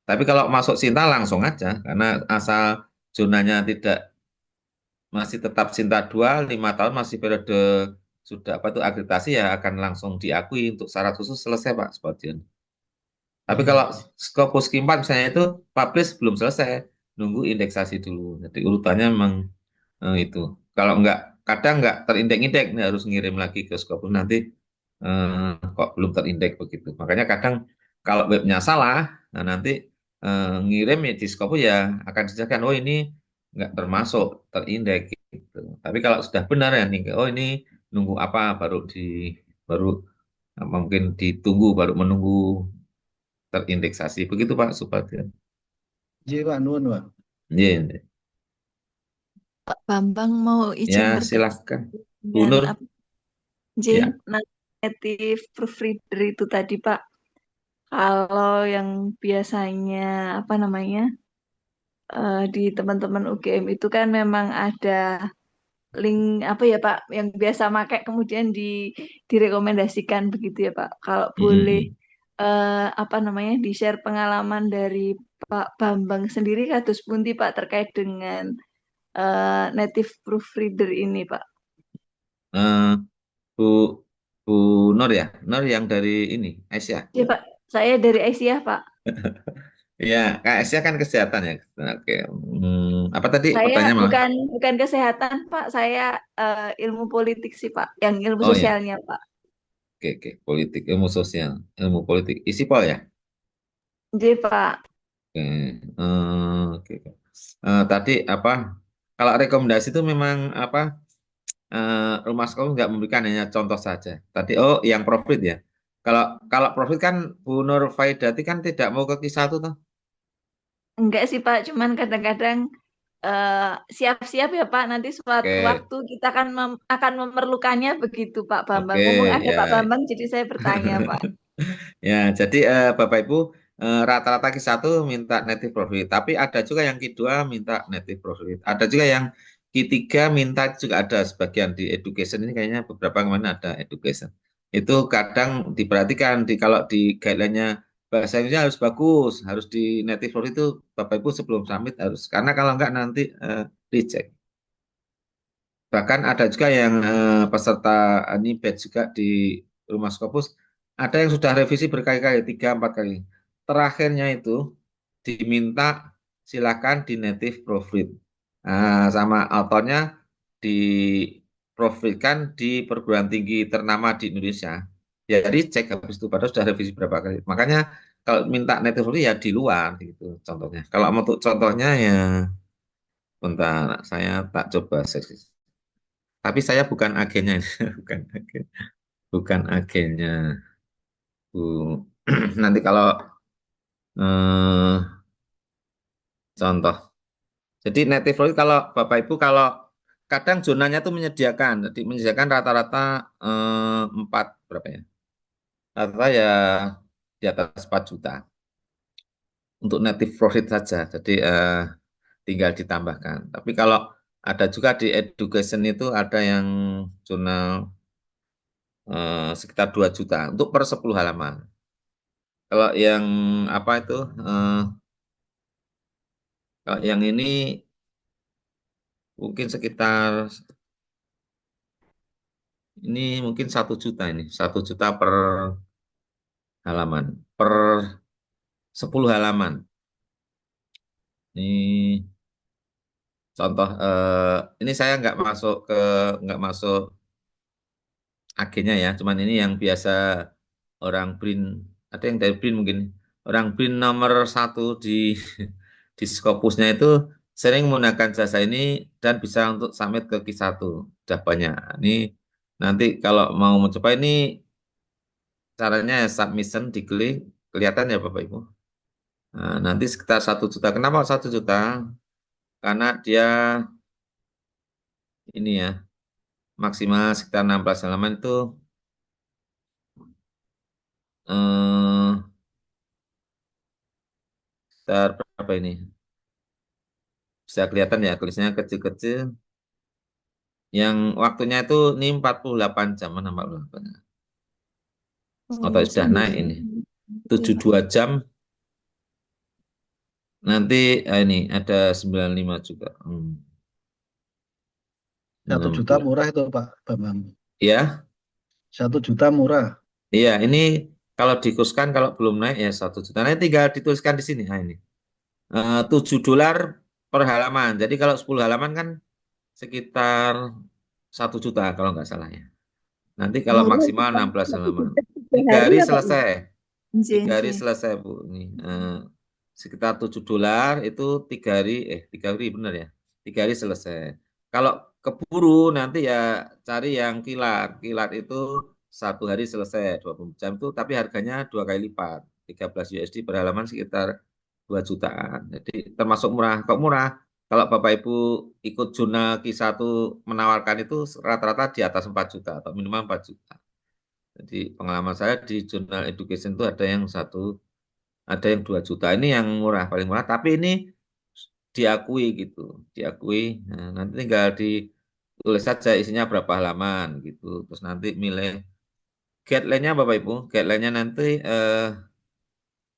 Tapi kalau masuk Sinta langsung aja karena asal zonanya tidak masih tetap Sinta 2, 5 tahun masih periode sudah apa itu akreditasi ya akan langsung diakui untuk syarat khusus selesai Pak Sebastian. Tapi kalau Scopus Q4 misalnya itu publish belum selesai, nunggu indeksasi dulu. Jadi urutannya memang itu. Kalau kadang nggak terindeks-indeks, ini harus ngirim lagi ke Scopus nanti kok belum terindeks begitu. Makanya kadang kalau webnya salah, nah nanti ngirim ya di Scopus ya akan disediakan, oh ini nggak termasuk terindeks gitu. Tapi kalau sudah benar ya nih, oh ini nunggu apa baru mungkin ditunggu baru menunggu terindeksasi. Begitu Pak Supatria. Iya Pak, nuwun Pak. Iya, Pak Bambang mau izin ya bertanya silahkan. Bu dengan Nur, apa ya. native proofreader itu tadi Pak. Kalau yang biasanya apa namanya di teman-teman UGM itu kan memang ada link apa ya Pak yang biasa pakai kemudian direkomendasikan begitu ya Pak. Kalau boleh Mm-mm. apa namanya di-share pengalaman dari Pak Bambang sendiri kados pundi Pak terkait dengan native proofreader ini Pak. Eh, Bu Bu Nur ya, Nur yang dari ini Aisyah. Ya Pak, saya dari Aisyah Pak. Ya, Aisyah kan kesehatan ya. Oke. Apa tadi Saya pertanyaan malah? bukan kesehatan Pak, saya ilmu politik sih Pak, yang ilmu Oh ya, sosialnya Pak. oke. Politik, ilmu sosial, ilmu politik. Isipol ya. Jadi Pak, Oke. Oke. Tadi apa? Kalau rekomendasi itu memang apa? Rumah sekolah nggak memberikan, hanya contoh saja. Tadi yang profit ya. Kalau kalau profit kan Bu Nur Faidati kan tidak mau ke Q1 toh. enggak sih Pak, cuman kadang-kadang siap-siap ya Pak, nanti suatu Oke. waktu kita akan memerlukannya begitu Pak Bambang. Oke, Ngomong ada Pak ya. Bambang, jadi saya bertanya Pak. Ya, jadi Bapak Ibu rata-rata Q1 minta native profit, tapi ada juga yang Q2 minta native profit. Ada juga yang Q3 minta juga ada sebagian di education ini kayaknya beberapa kemarin ada education. Itu kadang diperhatikan kalau di guideline-nya bahasa Inggrisnya harus bagus, harus di native profit itu Bapak Ibu sebelum submit harus, karena kalau enggak nanti reject. Bahkan ada juga yang peserta ini batch juga di Rumah Scopus, ada yang sudah revisi berkali-kali, 3-4 kali. Terakhirnya itu diminta silakan di native profit. Nah, sama autornya diprofitkan di perguruan tinggi ternama di Indonesia. Ya, jadi cek habis itu, padahal sudah revisi berapa kali. Makanya kalau minta native profit ya di luar gitu contohnya. Kalau untuk contohnya ya bentar, saya tak coba seksi. Tapi saya bukan agennya, bukan agen, bukan agennya, Bu. Nanti kalau eh, contoh, jadi native profit kalau Bapak Ibu kalau kadang zonanya tuh menyediakan, jadi menyediakan rata-rata 4 berapa ya? Rata-rata ya di atas 4 juta untuk native profit saja. Jadi tinggal ditambahkan. Tapi kalau ada juga di education itu ada yang jurnal sekitar 2 juta untuk per 10 halaman. Kalau yang apa itu? Kalau yang ini mungkin sekitar ini mungkin 1 juta ini, 1 juta per halaman, per 10 halaman. Ini contoh, ini saya nggak masuk agennya ya, cuman ini yang biasa orang BRIN, ada yang dari BRIN mungkin, orang BRIN nomor 1 di Scopusnya itu sering menggunakan jasa ini dan bisa untuk submit ke Q1, udah banyak. Ini nanti kalau mau mencoba ini caranya submission diklik, kelihatan ya Bapak Ibu. Nah, nanti sekitar 1 juta. Kenapa 1 juta? Karena dia ini ya, maksimal sekitar 16 halaman itu eh, sekitar berapa ini? Bisa kelihatan ya, tulisnya kecil-kecil. Yang waktunya itu ini 48 jam, mana 48? Atau sudah Saya naik ini. 72 jam. Nanti ini ada 95 juga. 1 juta 60. murah itu Pak Bambang. Ya, 1 juta murah. iya ini kalau dikursuskan kalau belum naik ya 1 juta. Nanti tinggal dituliskan di sini. Nah, ini $7 per halaman. Jadi kalau 10 halaman kan sekitar 1 juta kalau nggak salah ya. Nanti kalau murah maksimal Pak. 16 Tapi halaman. kita 3 hari hari ya Pak. selesai. 3 hari Nggih. selesai Bu. Ini sekitar $7 itu 3 hari benar ya, 3 hari selesai. Kalau keburu nanti ya cari yang kilat. Kilat itu 1 hari selesai 20 jam itu, tapi harganya 2 kali lipat, 13 USD per halaman sekitar 2 jutaan. Jadi termasuk murah. Kok murah? Kalau Bapak Ibu ikut jurnal Q1 menawarkan itu rata-rata di atas 4 juta atau minimal 4 juta. Jadi pengalaman saya di jurnal education itu ada yang 2 juta. Ini yang murah, paling murah. Tapi ini diakui gitu, diakui. Nah, nanti tinggal ditulis saja isinya berapa halaman gitu. Terus nanti milih guideline-nya Bapak Ibu. Guideline-nya nanti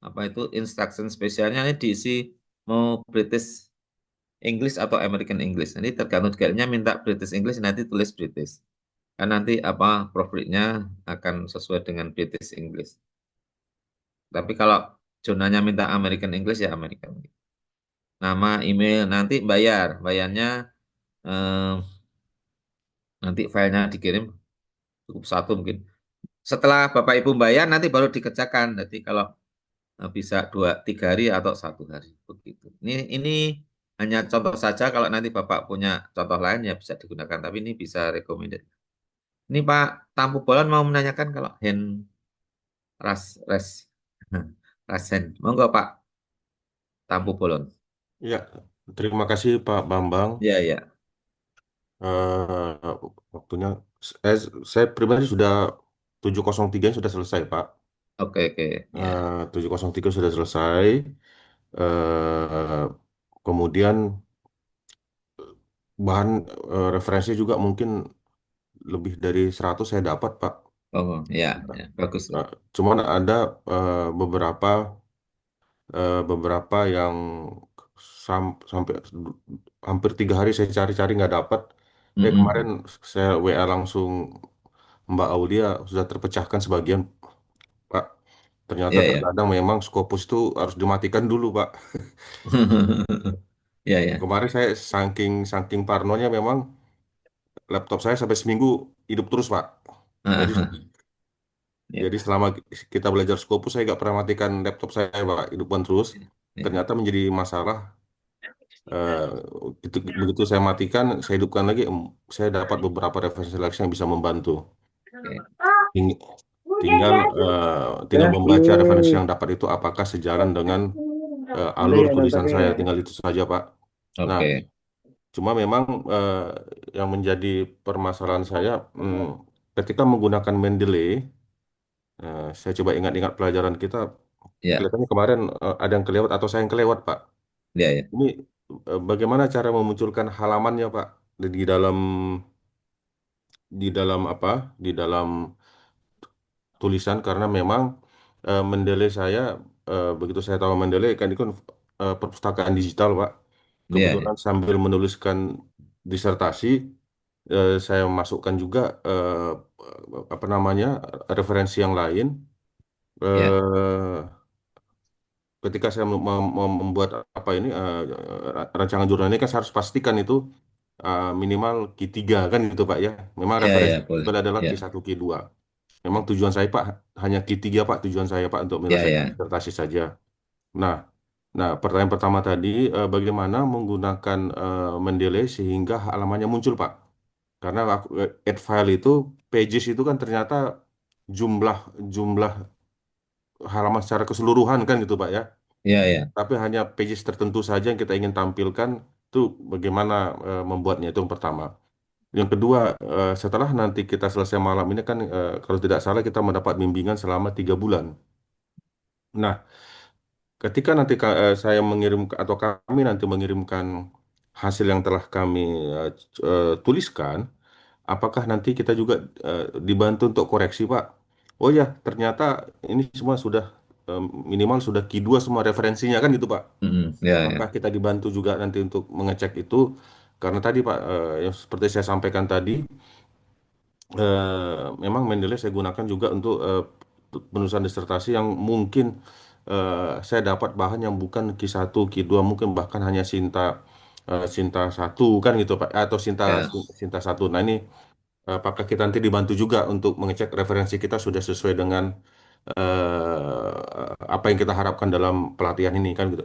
apa itu instruction spesialnya ini diisi mau British English atau American English. Nanti tergantung guideline-nya minta British English, nanti tulis British. Kan nanti apa proofread-nya akan sesuai dengan British English. Tapi kalau jurnalnya minta American English ya American. Nama, email, nanti bayarnya eh, nanti filenya dikirim cukup satu mungkin. Setelah Bapak Ibu bayar nanti baru dikerjakan. Jadi kalau bisa 2-3 hari atau 1 hari begitu. Ini hanya contoh saja. Kalau nanti Bapak punya contoh lain ya bisa digunakan. Tapi ini bisa recommended. Ini Pak Tampu Bolon mau menanyakan kalau hand res rasen. Monggo Pak Tampu Bolon. Ya, terima kasih Pak Bambang. Ya ya. Eh, waktunya, eh, saya pribadi sudah 703 sudah selesai Pak. Oke oke. Ya 703 sudah selesai. Eh, kemudian bahan referensi juga mungkin lebih dari 100 saya dapat Pak. oh ya ya bagus. Nah, cuman ada beberapa beberapa yang sampai hampir 3 hari saya cari-cari nggak dapat. Kemarin Mm-mm. saya WA langsung Mbak Aulia, sudah terpecahkan sebagian Pak. Ternyata Ya ya. terkadang memang Scopus itu harus dimatikan dulu Pak. Ya ya. Kemarin saya saking saking parnonya memang laptop saya sampai seminggu hidup terus Pak. Jadi Ya, jadi selama kita belajar Scopus saya nggak pernah matikan laptop saya Pak, hidupkan terus. ya. Ternyata menjadi masalah. Eh, begitu saya matikan, saya hidupkan lagi, saya dapat beberapa referensi seleksi yang bisa membantu. Oke. Ting- tinggal tinggal membaca referensi yang dapat itu apakah sejalan dengan alur tulisan saya, tinggal itu saja Pak. Nah, Oke. cuma memang yang menjadi permasalahan saya ketika menggunakan Mendeley, saya coba ingat-ingat pelajaran kita, Ya kelihatannya kemarin ada yang kelewat atau saya yang kelewat Pak. ya ya. Ini bagaimana cara memunculkan halamannya Pak di dalam apa di dalam tulisan, karena memang Mendeley saya begitu saya tahu Mendeley kan itu kan perpustakaan digital Pak. Ya ya. Kebetulan sambil menuliskan disertasi saya masukkan juga apa namanya referensi yang lain. Ya eh, Ketika saya membuat apa ini rancangan jurnal ini kan saya harus pastikan itu minimal Q3 kan gitu Pak ya. Memang ya referensi ya boleh. itu adalah Ya Q1 Q2. Memang tujuan saya Pak hanya Q3 Pak, tujuan saya Pak untuk ya menyelesaikan ya. disertasi saja. Nah, pertanyaan pertama tadi bagaimana menggunakan Mendeley sehingga halamannya muncul Pak? Karena add file itu pages itu kan ternyata jumlah jumlah halaman secara keseluruhan kan gitu Pak ya. Ya ya. Tapi hanya pages tertentu saja yang kita ingin tampilkan, itu bagaimana membuatnya, itu yang pertama. Yang kedua, setelah nanti kita selesai malam ini kan kalau tidak salah kita mendapat bimbingan selama 3 bulan. Nah, ketika nanti saya mengirim atau kami nanti mengirimkan hasil yang telah kami tuliskan, apakah nanti kita juga dibantu untuk koreksi, Pak? Oh ya, ternyata ini semua sudah minimal sudah Q2 semua referensinya kan gitu, Pak. Ya Apakah ya. kita dibantu juga nanti untuk mengecek itu? Karena tadi Pak, yang seperti saya sampaikan tadi, memang Mendeley saya gunakan juga untuk penulisan disertasi yang mungkin saya dapat bahan yang bukan Q1, Q2, mungkin bahkan hanya Sinta 1 kan gitu Pak, atau Sinta Ya. Sinta 1. Nah ini apakah kita nanti dibantu juga untuk mengecek referensi kita sudah sesuai dengan apa yang kita harapkan dalam pelatihan ini kan gitu.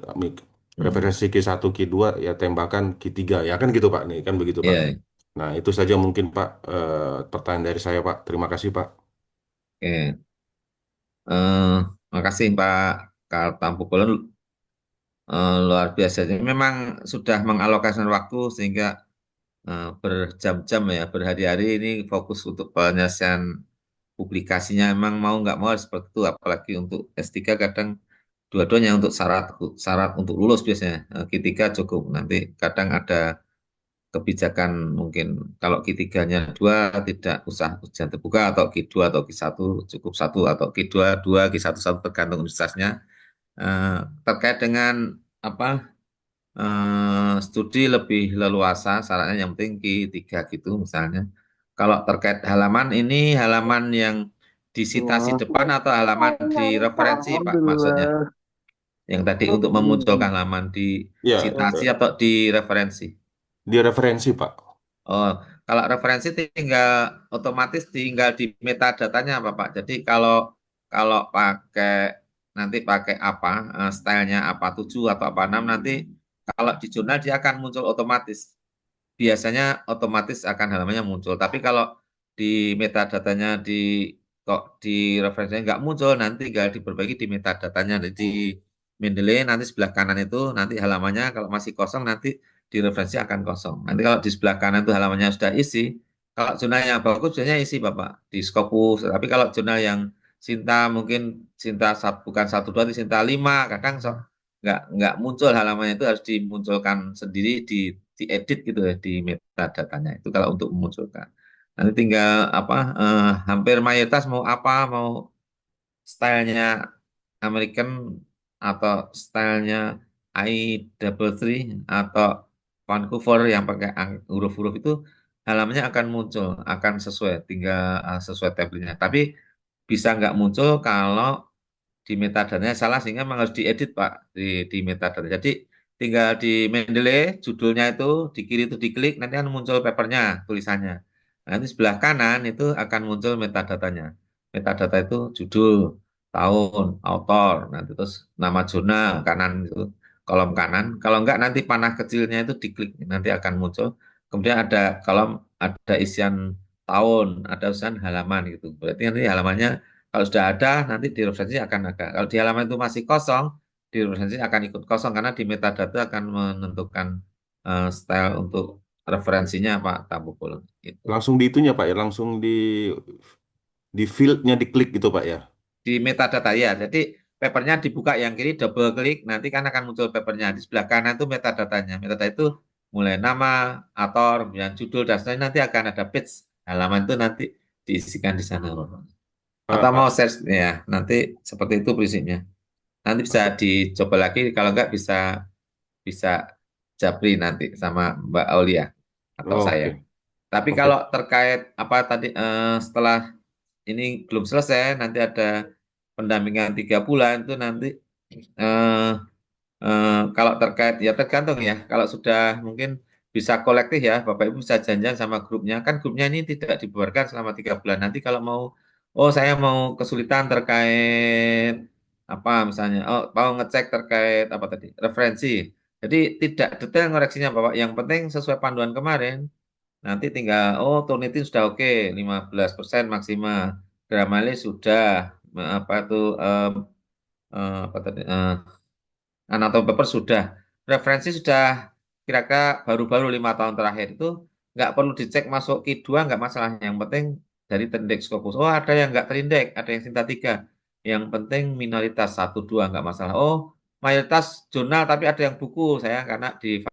Referensi Q1, Q2 ya tembakan Q3 ya kan gitu Pak nih kan begitu Pak. Iya, Nah, itu saja mungkin Pak pertanyaan dari saya Pak. Terima kasih Pak. oke. Makasih Pak Kartampukulan, luar biasa. Jadi memang sudah mengalokasikan waktu sehingga berjam-jam ya, berhari-hari ini fokus untuk penyelesaian publikasinya. Emang mau nggak mau harus seperti itu, apalagi untuk S3 kadang dua-duanya untuk syarat syarat untuk lulus biasanya. Q3 cukup, nanti kadang ada kebijakan mungkin kalau Q3-nya 2 tidak usah ujian terbuka, atau Q2 atau Q1 cukup 1, atau Q2 2, Q1 1 tergantung universitasnya. Terkait dengan apa studi lebih leluasa syaratnya, yang penting Q3 gitu misalnya. Kalau terkait halaman ini, halaman yang di citasi depan atau halaman di referensi Pak maksudnya? Yang tadi untuk memunculkan halaman di Ya, citasi atau di referensi? di referensi Pak. Oh, kalau referensi tinggal otomatis tinggal di metadatanya apa Pak? Jadi kalau kalau pakai nanti pakai apa stylenya apa 7 atau apa 6, nanti kalau di jurnal dia akan muncul otomatis. Biasanya otomatis akan halamannya muncul. Tapi kalau di metadatanya kok di referensinya nggak muncul, nanti tinggal diperbaiki di metadatanya. Jadi di Mendeley nanti sebelah kanan itu nanti halamannya kalau masih kosong, nanti di referensi akan kosong. Nanti kalau di sebelah kanan itu halamannya sudah isi, kalau jurnal yang bagus jurnalnya isi Bapak di Scopus. Tapi kalau jurnal yang Sinta mungkin Sinta bukan 1 2, di Sinta 5, kadang nggak muncul halamannya, itu harus dimunculkan sendiri, diedit gitu ya di metadatanya itu kalau untuk memunculkan. Nanti tinggal apa hampir mayoritas mau apa, mau stylenya American atau stylenya I33 atau Vancouver yang pakai huruf-huruf, itu halamannya akan muncul, akan sesuai, tinggal sesuai template-nya. Tapi bisa nggak muncul kalau di metadatanya salah, sehingga memang harus diedit Pak di metadata. Jadi tinggal di Mendeley judulnya itu di kiri itu diklik, nanti akan muncul papernya, tulisannya. Nanti sebelah kanan itu akan muncul metadatanya. Metadata itu judul, tahun, author, nanti terus nama jurnal kanan itu kolom kanan. Kalau enggak nanti panah kecilnya itu diklik, nanti akan muncul. Kemudian ada kolom, ada isian tahun, ada isian halaman gitu. Berarti nanti halamannya kalau sudah ada, nanti di referensi akan ada. Kalau di halaman itu masih kosong, di referensi akan ikut kosong, karena di metadata akan menentukan style untuk referensinya Pak Tambukul. Gitu. Langsung di itunya Pak ya, langsung di fieldnya diklik gitu Pak ya. Di metadata ya, jadi papernya dibuka yang kiri, double klik, nanti kan akan muncul papernya. Di sebelah kanan itu metadatanya. Metadata itu mulai nama, author, kemudian judul, dan seterusnya, nanti akan ada page halaman itu nanti diisikan di sana. Atau mau search ya, nanti seperti itu prinsipnya. Nanti bisa dicoba lagi, kalau enggak bisa bisa Japri nanti sama Mbak Aulia atau saya. Oke. Tapi Oke. kalau terkait apa tadi setelah ini belum selesai, nanti ada pendampingan 3 bulan itu nanti eh, kalau terkait ya tergantung ya. Kalau sudah mungkin bisa kolektif ya, Bapak Ibu bisa janjian sama grupnya. Kan grupnya ini tidak dibubarkan selama 3 bulan. Nanti kalau mau, oh saya mau kesulitan terkait apa misalnya, oh mau ngecek terkait apa tadi, referensi. Jadi tidak detail ngoreksinya Bapak. Yang penting sesuai panduan kemarin. Nanti tinggal, oh Turnitin sudah oke, 15% maksimal. Grammarly sudah, apa itu, apa tadi, anatomi paper sudah, referensi sudah kira-kira baru-baru 5 tahun terakhir itu nggak perlu dicek masuk Q2, nggak masalah. Yang penting dari terindeks Scopus. Oh ada yang nggak terindeks, ada yang Sinta 3. Yang penting minoritas 1 2 nggak masalah. Oh mayoritas jurnal tapi ada yang buku, saya karena di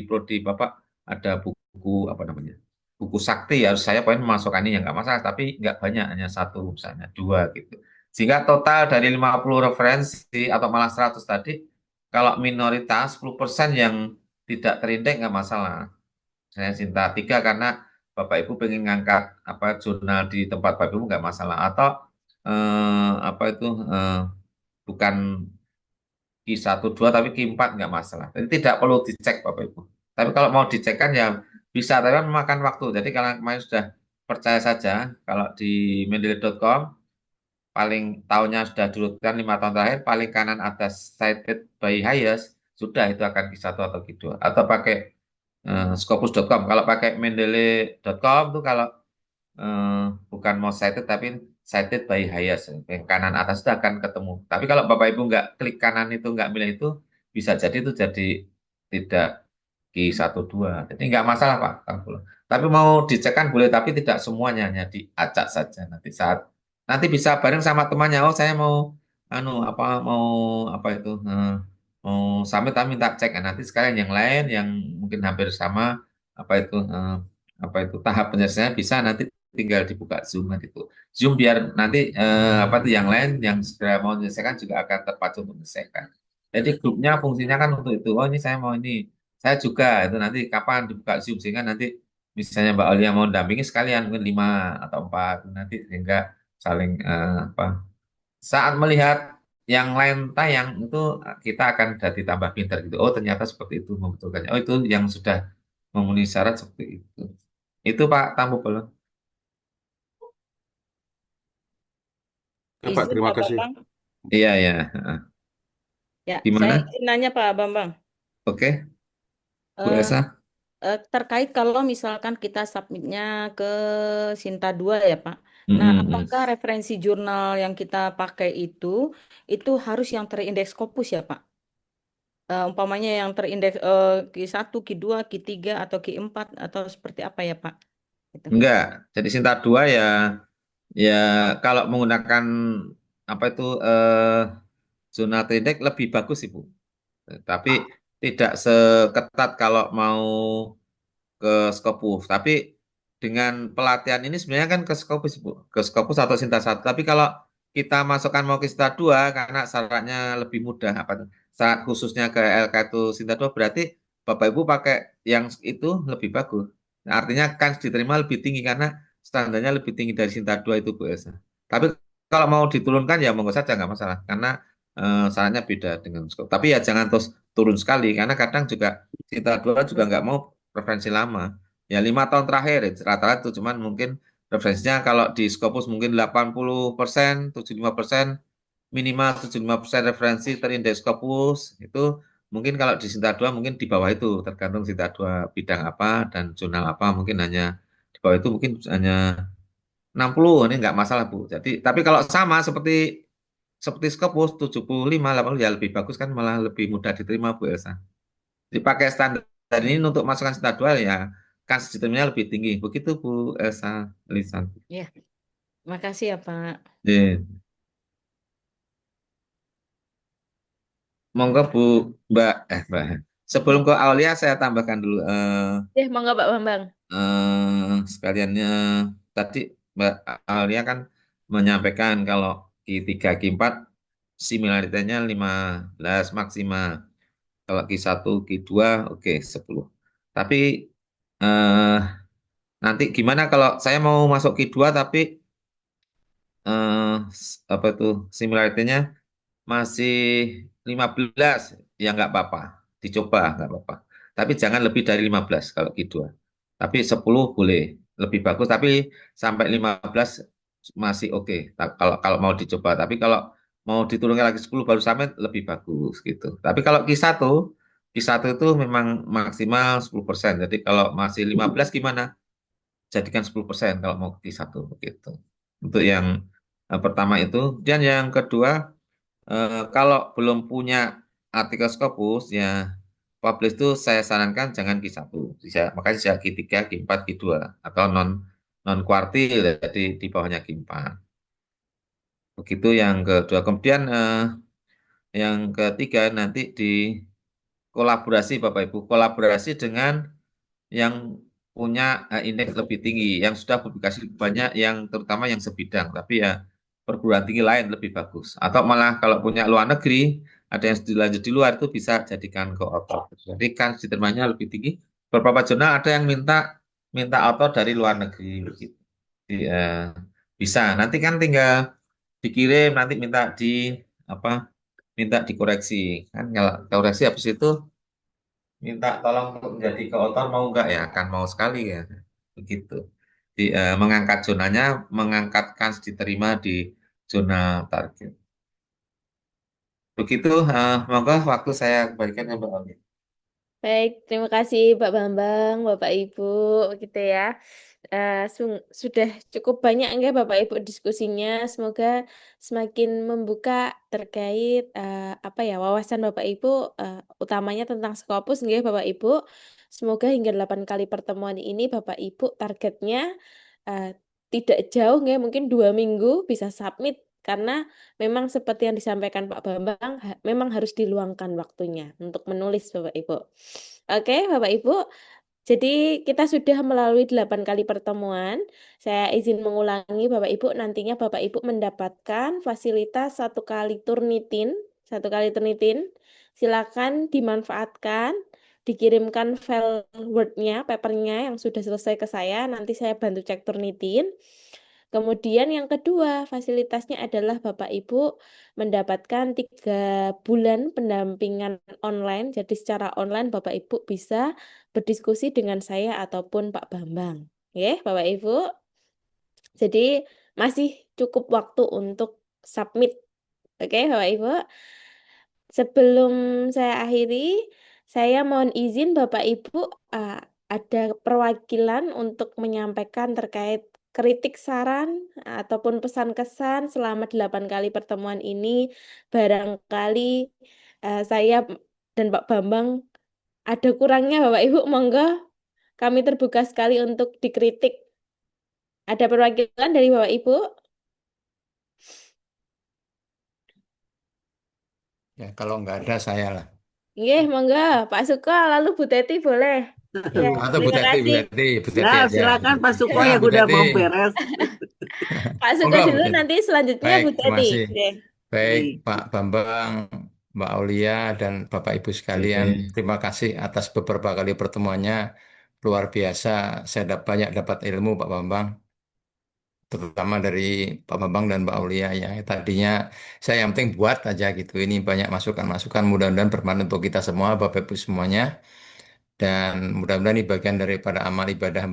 prodi Bapak ada buku apa namanya, buku sakti, harus saya poin memasukkan ini yang nggak masalah, tapi nggak banyak, hanya 1 misalnya 2 gitu. Sehingga total dari 50 referensi atau malah 100 tadi, kalau minoritas 10% yang tidak terindeks nggak masalah. Saya Sinta 3 karena Bapak Ibu pengen ngangkat apa jurnal di tempat Bapak Ibu nggak masalah. Atau apa itu bukan Q1 2 tapi Q4 nggak masalah. Jadi tidak perlu dicek Bapak Ibu. Tapi kalau mau dicek kan ya bisa, tapi kan memakan waktu. Jadi kalau kemarin sudah percaya saja, kalau di mendeley.com paling tahunnya sudah diurutkan 5 tahun terakhir, paling kanan atas cited by highest, sudah itu akan Q1 atau Q2. Atau pakai Scopus.com. Kalau pakai Mendeley.com tuh kalau eh, bukan mau cited tapi cited by highest. Yang kanan atas itu akan ketemu. Tapi kalau Bapak Ibu nggak klik kanan itu, nggak milih itu, bisa jadi itu jadi tidak Q12. Jadi nggak masalah Pak. Tapi mau dicekkan boleh, tapi tidak semuanya, hanya diacak saja. Nanti bisa bareng sama temannya. Oh saya mau mau apa itu mau summit tapi minta cek. Nah, nanti sekalian yang lain yang mungkin hampir sama apa itu tahap penyelesaiannya bisa nanti tinggal dibuka Zoom nanti itu. Zoom biar nanti apa itu yang lain yang segera mau menyelesaikan juga akan terpacu untuk menyelesaikan. Jadi grupnya fungsinya kan untuk itu. Oh ini saya mau ini, saya juga itu nanti kapan dibuka Zoom sehingga nanti misalnya Mbak Aulia mau dampingi sekalian mungkin 5 atau 4 nanti sehingga saling apa saat melihat yang lain tayang itu kita akan jadi tambah pintar gitu. Oh ternyata seperti itu membetulkannya. Oh itu yang sudah memenuhi syarat seperti itu. Itu Pak Tambu belum? Ya, Pak, Izin terima Pak kasih. Bambang. Iya ya. Ya, saya Gimana? izin nanya Pak Bambang. Oke, Bu Eh, Elsa. terkait kalau misalkan kita submitnya ke Sinta 2 ya Pak. Nah, Mm-mm. apakah referensi jurnal yang kita pakai itu harus yang terindeks Scopus ya Pak? Umpamanya yang terindeks Q1, Q2, Q3 atau Q4 atau seperti apa ya Pak? Gitu. Enggak. Jadi Sinta 2 ya kalau menggunakan apa itu zona trindek lebih bagus Ibu. Tapi tidak seketat kalau mau ke Scopus. Tapi dengan pelatihan ini sebenarnya kan ke Scopus, Bu. Ke Scopus atau Sinta 1. Tapi kalau kita masukkan mau ke Sinta 2 karena syaratnya lebih mudah apa tuh? Syarat khususnya ke LK itu Sinta 2 berarti Bapak Ibu pakai yang itu lebih bagus. Nah, artinya kan diterima lebih tinggi karena standarnya lebih tinggi dari Sinta 2 itu Bu Elsa. Tapi kalau mau diturunkan ya monggo saja nggak masalah karena syaratnya beda dengan Scopus. Tapi ya jangan terus turun sekali karena kadang juga Sinta 2 juga nggak mau referensi lama. Ya 5 tahun terakhir rata-rata itu cuman mungkin referensinya kalau di Scopus mungkin 80%, 75%, minimal 75% referensi terindeks Scopus itu mungkin kalau di Sinta 2 mungkin di bawah itu tergantung Sinta 2 bidang apa dan jurnal apa mungkin hanya di bawah itu mungkin hanya 60 ini nggak masalah Bu. Jadi tapi kalau sama seperti Scopus 75 80 ya lebih bagus kan malah lebih mudah diterima Bu Elsa. Dipakai standar ini untuk masukkan Sinta 2 ya kan sistemnya lebih tinggi. Begitu Bu Elsa Lisan. Ya, makasih ya Pak. Iya. Monggo Bu Mbak. Sebelum ke Aulia saya tambahkan dulu Monggo Pak Bambang. sekaliannya tadi Mbak Aulia kan menyampaikan kalau Q3 Q4 similaritasnya 15 maksimal. Kalau Q1 Q2 oke 10. Tapi eh, nanti gimana kalau saya mau masuk Q2 tapi apa itu similaritasnya masih 15 ya nggak apa-apa, dicoba nggak apa-apa. Tapi jangan lebih dari 15 kalau Q2. Tapi 10 boleh, lebih bagus. Tapi sampai 15 masih oke. Kalau kalau mau dicoba. Tapi kalau mau diturunkan lagi 10 baru sampai lebih bagus gitu. Tapi kalau Q1 itu memang maksimal 10%. Jadi kalau masih 15 gimana? Jadikan 10% kalau mau Q1 begitu. Untuk yang pertama itu. Dan yang kedua kalau belum punya artikel Scopus ya publish itu saya sarankan jangan Q1. Makanya bisa Q3, Q4, Q2 atau non kuartil jadi di bawahnya Q4. Begitu yang kedua. Kemudian yang ketiga nanti di kolaborasi Bapak Ibu, kolaborasi dengan yang punya indeks lebih tinggi, yang sudah publikasi banyak, yang terutama yang sebidang, tapi ya perguruan tinggi lain lebih bagus. Atau malah kalau punya luar negeri, ada yang studi lanjut di luar itu bisa jadikan co-author. Jadi kan diterimanya lebih tinggi. Beberapa jurnal ada yang minta author dari luar negeri begitu. Jadi, bisa. Nanti kan tinggal dikirim, nanti apa? Minta dikoreksi. Kan kalau koreksi habis itu minta tolong untuk menjadi koautor mau enggak ya akan mau sekali ya begitu mengangkat zonanya mengangkatkan diterima di jurnal target. Begitu, monggo waktu saya kembalikan ya Mbak Oli. Baik, terima kasih Pak Bambang, Bapak Ibu, gitu ya. Sudah cukup banyak enggak Bapak Ibu diskusinya. Semoga semakin membuka terkait apa ya wawasan Bapak Ibu, utamanya tentang Scopus enggak Bapak Ibu. Semoga hingga 8 kali pertemuan ini Bapak Ibu targetnya eh, tidak jauh enggak, mungkin 2 minggu bisa submit karena memang seperti yang disampaikan Pak Bambang, memang harus diluangkan waktunya untuk menulis Bapak Ibu. Oke, Bapak Ibu. Jadi kita sudah melalui 8 kali pertemuan. Saya izin mengulangi Bapak Ibu, nantinya Bapak Ibu mendapatkan fasilitas 1 kali Turnitin, 1 kali Turnitin. Silakan dimanfaatkan, dikirimkan file Word-nya, papernya yang sudah selesai ke saya, nanti saya bantu cek Turnitin. Kemudian yang kedua, fasilitasnya adalah Bapak Ibu mendapatkan 3 bulan pendampingan online. Jadi secara online Bapak Ibu bisa berdiskusi dengan saya ataupun Pak Bambang. Ya, Bapak Ibu. Jadi masih cukup waktu untuk submit. Oke, Bapak Ibu. Sebelum saya akhiri, saya mohon izin Bapak Ibu ada perwakilan untuk menyampaikan terkait kritik saran ataupun pesan kesan selama 8 kali pertemuan ini. Barangkali saya dan Pak Bambang ada kurangnya Bapak Ibu, monggo kami terbuka sekali untuk dikritik. Ada perwakilan dari Bapak Ibu? Ya, kalau nggak ada saya lah. Nggih, monggo. Pak Suko, lalu Bu Teti boleh. Ya, Atau Bu terima Teti, Bu kasih. Teti, Bu Ya, Teti aja. silakan Pak Suko Ya, yang Bu udah Teti. mau beres. Pak Suko Monggo, Bu dulu, Teti. nanti selanjutnya Baik, Bu terima Teti. kasih. Oke. Baik, Baik. Pak Bambang, Mbak Aulia, dan Bapak Ibu sekalian, terima kasih atas beberapa kali pertemuannya. Luar biasa, saya banyak dapat ilmu, Pak Bambang, terutama dari Pak Bambang dan Mbak Aulia ya. Tadinya saya yang penting buat aja gitu. Ini banyak masukan-masukan, mudah-mudahan bermanfaat untuk kita semua, Bapak Ibu semuanya. Dan mudah-mudahan ini bagian daripada amal ibadah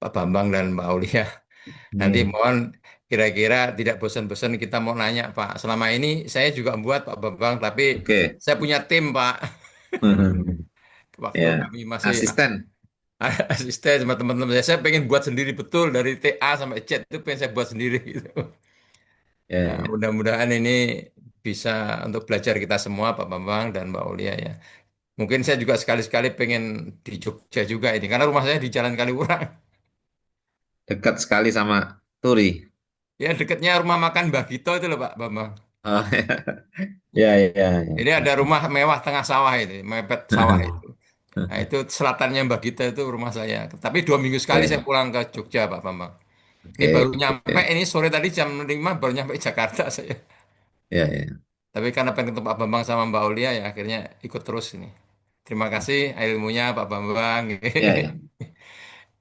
Pak Bambang dan Mbak Aulia. Nanti mohon kira-kira tidak bosan-bosan kita mau nanya Pak. Selama ini saya juga buat Pak Bambang, tapi Oke. saya punya tim Pak. Waktu Ya, kami masih asisten. asisten sama teman-teman saya pengen buat sendiri betul dari TA sampai Z itu pengen saya buat sendiri gitu. Ya, Nah, ya. mudah-mudahan ini bisa untuk belajar kita semua Pak Bambang dan Mbak Aulia ya. Mungkin saya juga sekali-sekali pengen di Jogja juga ini karena rumah saya di Jalan Kaliurang. Dekat sekali sama Turi. Ya dekatnya rumah makan Mbak Gito itu loh Pak Bambang. Oh, ya, ya, ya. Ini ada rumah mewah tengah sawah itu, mepet sawah itu. Nah itu selatannya Mbak Gita itu rumah saya. Tapi 2 minggu sekali saya Ya, pulang ke Jogja Pak Bambang. Ini oke. baru nyampe, ini sore tadi jam 5 baru nyampe Jakarta saya. Ya, ya. Tapi karena pengen ketemu Pak Bambang sama Mbak Aulia ya akhirnya ikut terus ini. Terima kasih ilmunya Pak Bambang.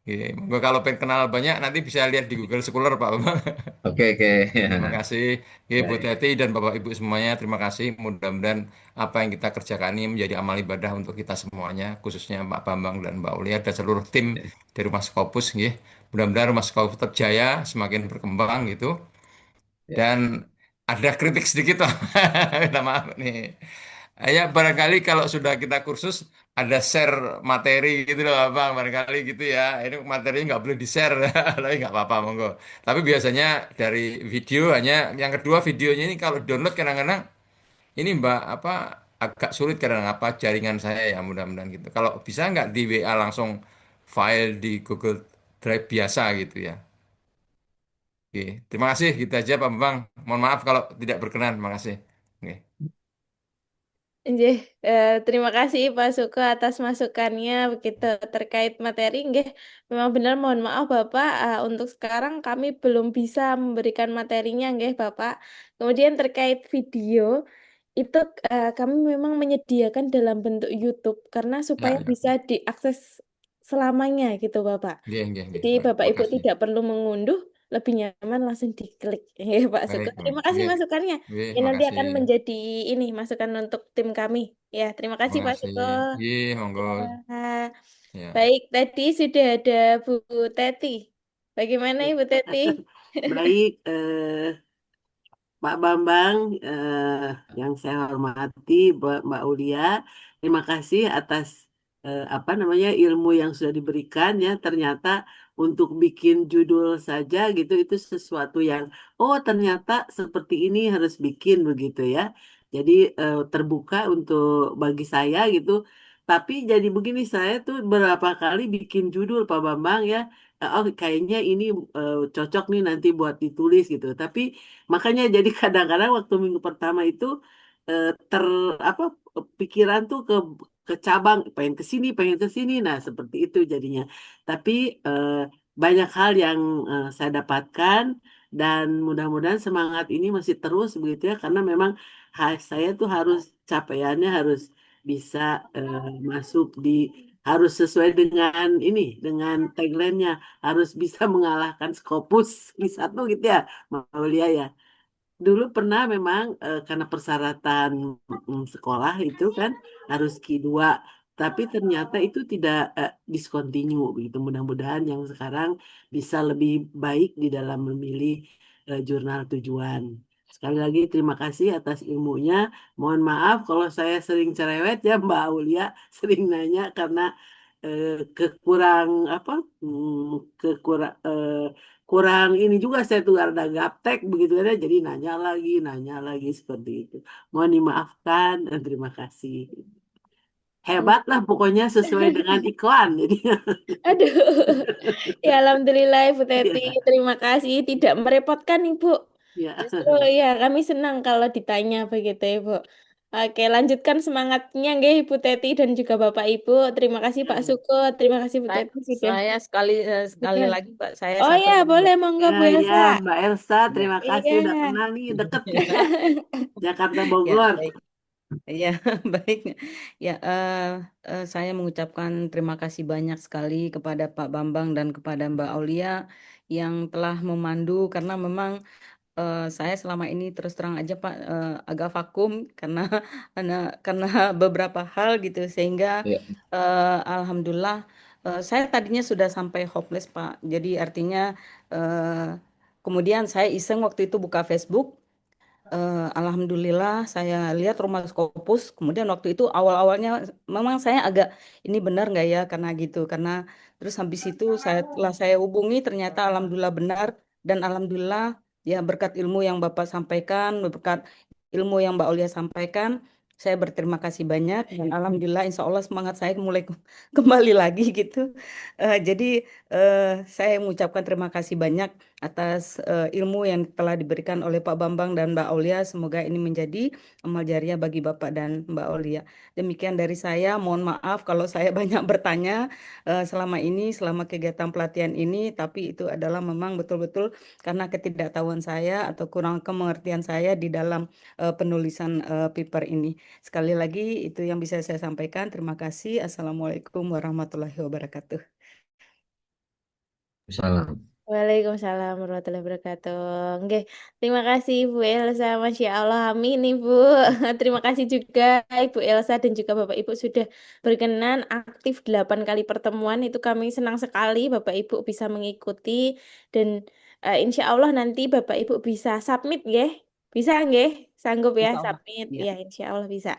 Ya, ya. Monggo kalau pengen kenal banyak nanti bisa lihat di Google Scholar Pak Bambang. Oke, oke. Terima Ya. kasih, Bu Baik. Teti dan Bapak Ibu semuanya. Terima kasih. Mudah-mudahan apa yang kita kerjakan ini menjadi amal ibadah untuk kita semuanya, khususnya Pak Bambang dan Mbak Ulia dan seluruh tim dari Rumah Scopus. Nggih. Mudah-mudahan Rumah Scopus tetap jaya, semakin berkembang gitu. Ya. Dan ada kritik sedikit, Pak. Minta maaf nih. Ya barangkali kalau sudah kita kursus ada share materi gitu loh Bang, barangkali gitu ya. Ini materinya nggak boleh di-share, tapi nggak apa-apa monggo. Tapi biasanya dari video hanya yang kedua videonya ini kalau download kadang-kadang ini Mbak apa agak sulit kadang apa jaringan saya ya mudah-mudahan gitu. Kalau bisa nggak di WA langsung file di Google Drive biasa gitu ya. Oke, terima kasih gitu aja Pak Bambang. Mohon maaf kalau tidak berkenan. Terima kasih. Oke. Nggih, terima kasih Pak Suko atas masukannya begitu terkait materi. Nggih, memang benar mohon maaf Bapak, untuk sekarang kami belum bisa memberikan materinya nggih Bapak. Kemudian terkait video, itu kami memang menyediakan dalam bentuk YouTube karena supaya Ya, ya. bisa diakses selamanya gitu Bapak. Nggih, nggih, nggih. Jadi Baik, Bapak terima Ibu kasih. tidak perlu mengunduh, lebih nyaman langsung diklik. Ya Pak Suko. Baik, Terima kasih nggih, masukannya. nggih, Ini nanti makasih. akan menjadi ini masukan untuk tim kami. Ya, terima kasih Pak Makasih. Suko. Nggih, monggo. Ya. Ya. Baik, tadi sudah ada Bu Teti. Bagaimana Ibu Teti? Baik, Pak Bambang, yang saya hormati, Mbak Ulia, terima kasih atas apa namanya ilmu yang sudah diberikan ya. Ternyata untuk bikin judul saja gitu itu sesuatu yang oh ternyata seperti ini harus bikin begitu ya. Jadi terbuka untuk bagi saya gitu. Tapi jadi begini saya tuh berapa kali bikin judul Pak Bambang ya. Oh kayaknya ini cocok nih nanti buat ditulis gitu. Tapi makanya jadi kadang-kadang waktu minggu pertama itu ter apa pikiran tuh ke cabang pengen ke sini. Nah, seperti itu jadinya. Tapi banyak hal yang saya dapatkan dan mudah-mudahan semangat ini masih terus begitu ya karena memang saya tuh harus capaiannya harus bisa masuk di harus sesuai dengan ini dengan tagline-nya harus bisa mengalahkan Scopus di satu gitu ya Maulia ya. Dulu pernah memang karena persyaratan sekolah itu kan harus Q2, tapi ternyata itu tidak discontinue begitu. Mudah-mudahan yang sekarang bisa lebih baik di dalam memilih jurnal tujuan. Sekali lagi terima kasih atas ilmunya. Mohon maaf kalau saya sering cerewet ya Mbak Aulia, sering nanya karena kekurang apa kekurang kurang ini juga saya tuh ada gaptek begitu kan ya jadi nanya lagi seperti itu mohon dimaafkan dan terima kasih hebat lah pokoknya sesuai dengan iklan jadi Aduh, ya alhamdulillah Ibu Teti, ya terima kasih. Tidak merepotkan Ibu. ya Justru ya kami senang kalau ditanya begitu Ibu. Oke, lanjutkan semangatnya nggih Ibu Teti dan juga Bapak Ibu. Terima kasih Pak Suko, terima kasih Bu Teti sudah. Saya sekali Bukan. lagi Pak, saya Oh satu ya, lagi boleh Mbak. monggo ya Bu ya Elsa. Mbak Elsa terima kasih udah Iya. kenal nih deket nih Jakarta Ya, Bogor baik. Ya, baik. Ya, saya mengucapkan terima kasih banyak sekali kepada Pak Bambang dan kepada Mbak Aulia yang telah memandu karena memang saya selama ini terus terang aja Pak agak vakum karena karena beberapa hal gitu sehingga Ya. alhamdulillah saya tadinya sudah sampai hopeless Pak. Jadi artinya kemudian saya iseng waktu itu buka Facebook. Alhamdulillah saya lihat rumah Scopus. Kemudian waktu itu awal-awalnya memang saya agak ini benar nggak ya karena gitu karena terus habis itu setelah saya hubungi ternyata alhamdulillah benar dan alhamdulillah ya berkat ilmu yang Bapak sampaikan, berkat ilmu yang Mbak Olia sampaikan, saya berterima kasih banyak dan alhamdulillah insya Allah semangat saya mulai kembali lagi gitu. Jadi saya mengucapkan terima kasih banyak atas ilmu yang telah diberikan oleh Pak Bambang dan Mbak Aulia. Semoga ini menjadi amal jariah bagi Bapak dan Mbak Aulia. Demikian dari saya. Mohon maaf kalau saya banyak bertanya selama ini, selama kegiatan pelatihan ini, tapi itu adalah memang betul-betul karena ketidaktahuan saya atau kurang kemengertian saya di dalam penulisan paper ini. Sekali lagi itu yang bisa saya sampaikan. Terima kasih. Assalamualaikum warahmatullahi wabarakatuh. Salam. Waalaikumsalam warahmatullahi wabarakatuh. Oke, terima kasih Ibu Elsa, Masya Allah, amin Ibu. Terima kasih juga Ibu Elsa dan juga Bapak Ibu sudah berkenan aktif 8 kali pertemuan. Itu kami senang sekali Bapak Ibu bisa mengikuti dan insya Allah nanti Bapak Ibu bisa submit ya. Bisa nggih? Sanggup ya Insya Allah. submit? Ya. Ya, insya Allah bisa.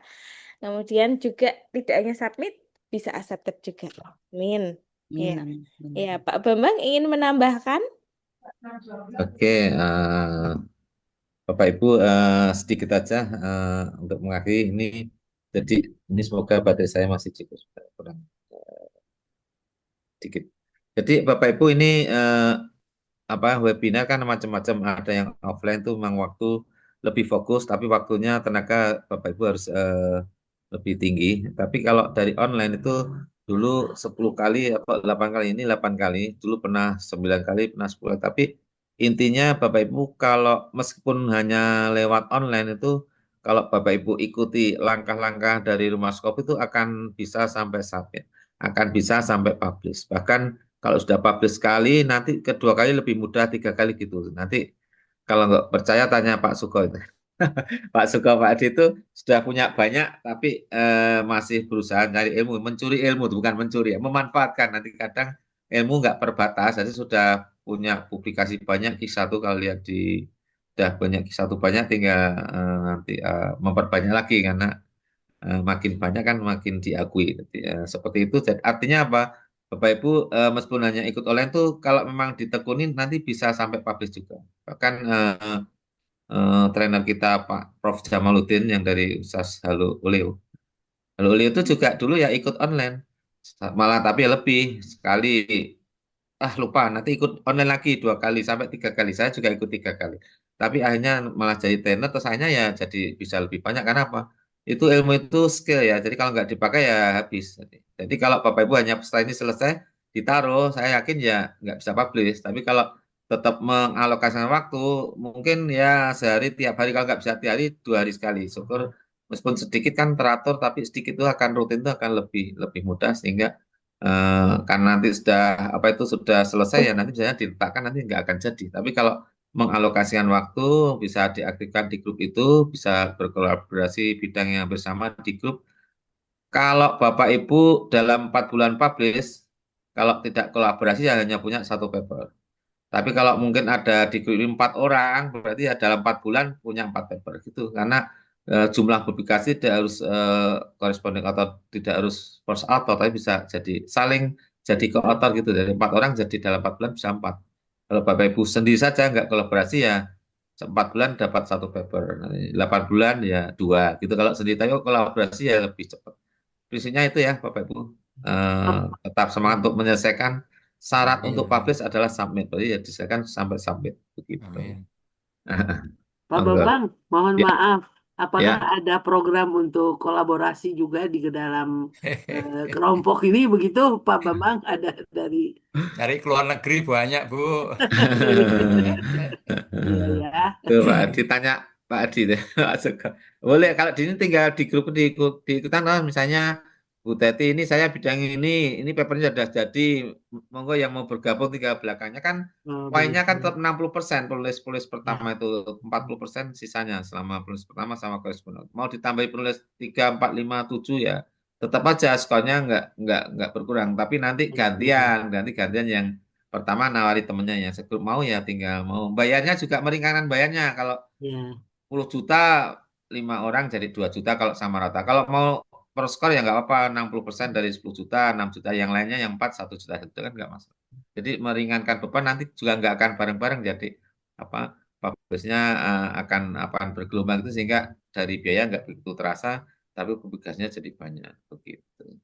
Kemudian juga tidak hanya submit, bisa accepted juga. Amin. Ya. Amin, amin. Ya, Pak Bambang ingin menambahkan? Oke, Bapak Ibu sedikit aja untuk mengakhiri ini. Jadi ini semoga baterai saya masih cukup kurang sedikit. Jadi Bapak Ibu ini webinar kan macam-macam, ada yang offline tuh memang waktu lebih fokus, tapi waktunya tenaga Bapak Ibu harus lebih tinggi. Tapi kalau dari online itu dulu 10 kali atau 8 kali, ini 8 kali, dulu pernah 9 kali, pernah 10 kali. Tapi intinya Bapak Ibu kalau meskipun hanya lewat online itu, kalau Bapak Ibu ikuti langkah-langkah dari Rumah Skop itu akan bisa sampai submit, akan bisa sampai publish. Bahkan kalau sudah publish sekali, nanti kedua kali lebih mudah, 3 kali gitu. Nanti kalau nggak percaya tanya Pak Suko itu. Pak Suko, Pak Adi itu sudah punya banyak, tapi masih berusaha cari ilmu, mencuri ilmu, bukan mencuri ya, memanfaatkan. Nanti kadang ilmu nggak terbatas, jadi sudah punya publikasi banyak, Q1 kalau lihat di udah banyak satu banyak tinggal nanti memperbanyak lagi karena makin banyak kan makin diakui. Jadi, seperti itu. Jadi, artinya apa? Bapak Ibu meskipun hanya ikut online tuh kalau memang ditekunin nanti bisa sampai publish juga. Bahkan trainer kita Pak Prof Jamaluddin yang dari USAS Halo Oleo. Halo Oleo itu juga dulu ya ikut online. Malah tapi ya lebih sekali lupa nanti ikut online lagi 2 kali sampai 3 kali, saya juga ikut 3 kali, tapi akhirnya malah jadi trainer, terus akhirnya ya jadi bisa lebih banyak karena apa, itu ilmu itu skill ya, jadi kalau nggak dipakai ya habis. Jadi kalau Bapak Ibu hanya setelah ini selesai ditaruh, saya yakin ya nggak bisa publish, tapi kalau tetap mengalokasikan waktu mungkin ya sehari tiap hari, kalau nggak bisa tiap hari 2 hari sekali, syukur meskipun sedikit kan teratur, tapi sedikit itu akan rutin, itu akan lebih lebih mudah, sehingga karena nanti sudah apa itu sudah selesai ya nanti misalnya diletakkan nanti nggak akan jadi. Tapi kalau mengalokasikan waktu bisa diaktifkan di grup itu, bisa berkolaborasi bidang yang bersama di grup. Kalau Bapak Ibu dalam 4 bulan publish, kalau tidak kolaborasi ya hanya punya satu paper. Tapi kalau mungkin ada di grup 4 orang, berarti ya dalam 4 bulan punya 4 paper gitu. Karena jumlah publikasi tidak harus corresponding atau tidak harus first author, tapi bisa jadi saling jadi co-author gitu. Dari 4 orang jadi dalam 4 bulan bisa 4. Kalau Bapak Ibu sendiri saja nggak kolaborasi ya 4 bulan dapat satu paper, nanti 8 bulan ya 2 gitu. Kalau sendiri, tapi kolaborasi ya lebih cepat. Prinsipnya itu ya Bapak Ibu. Tetap semangat untuk menyelesaikan. Syarat untuk Amin. publish adalah submit. Berarti ya diselesaikan sampai submit begitu. Amin. Pak Monggo. Bambang, mohon Ya, maaf, apakah ya. ada program untuk kolaborasi juga di dalam kelompok ini begitu, Pak Bambang? Ada dari Cari keluar negeri banyak, Bu. iya ya. Tuh, Pak Adi tanya Pak Adi deh. Pak Suko. Boleh kalau di ini tinggal di grup diikutan, misalnya Bu Teti ini saya bidang ini papernya sudah jadi, monggo yang mau bergabung tinggal belakangnya kan Oh, poinnya kan begitu. tetap 60%, penulis pertama Ya. itu 40% sisanya selama penulis pertama sama koresponden. Mau ditambahi penulis 3, 4, 5, 7 ya tetap aja skornya nggak berkurang, tapi nanti gantian yang pertama nawari temennya yang segrup mau ya tinggal mau bayarnya juga meringankan bayarnya, kalau Ya. 10 juta 5 orang jadi 2 juta kalau sama rata, kalau mau per skor ya nggak apa-apa 60% dari 10 juta 6 juta, yang lainnya yang 4 1 juta itu kan nggak masalah, jadi meringankan beban, nanti juga nggak akan bareng-bareng, jadi apa publishnya akan bergelombang itu, sehingga dari biaya nggak begitu terasa tapi publikasinya jadi banyak begitu.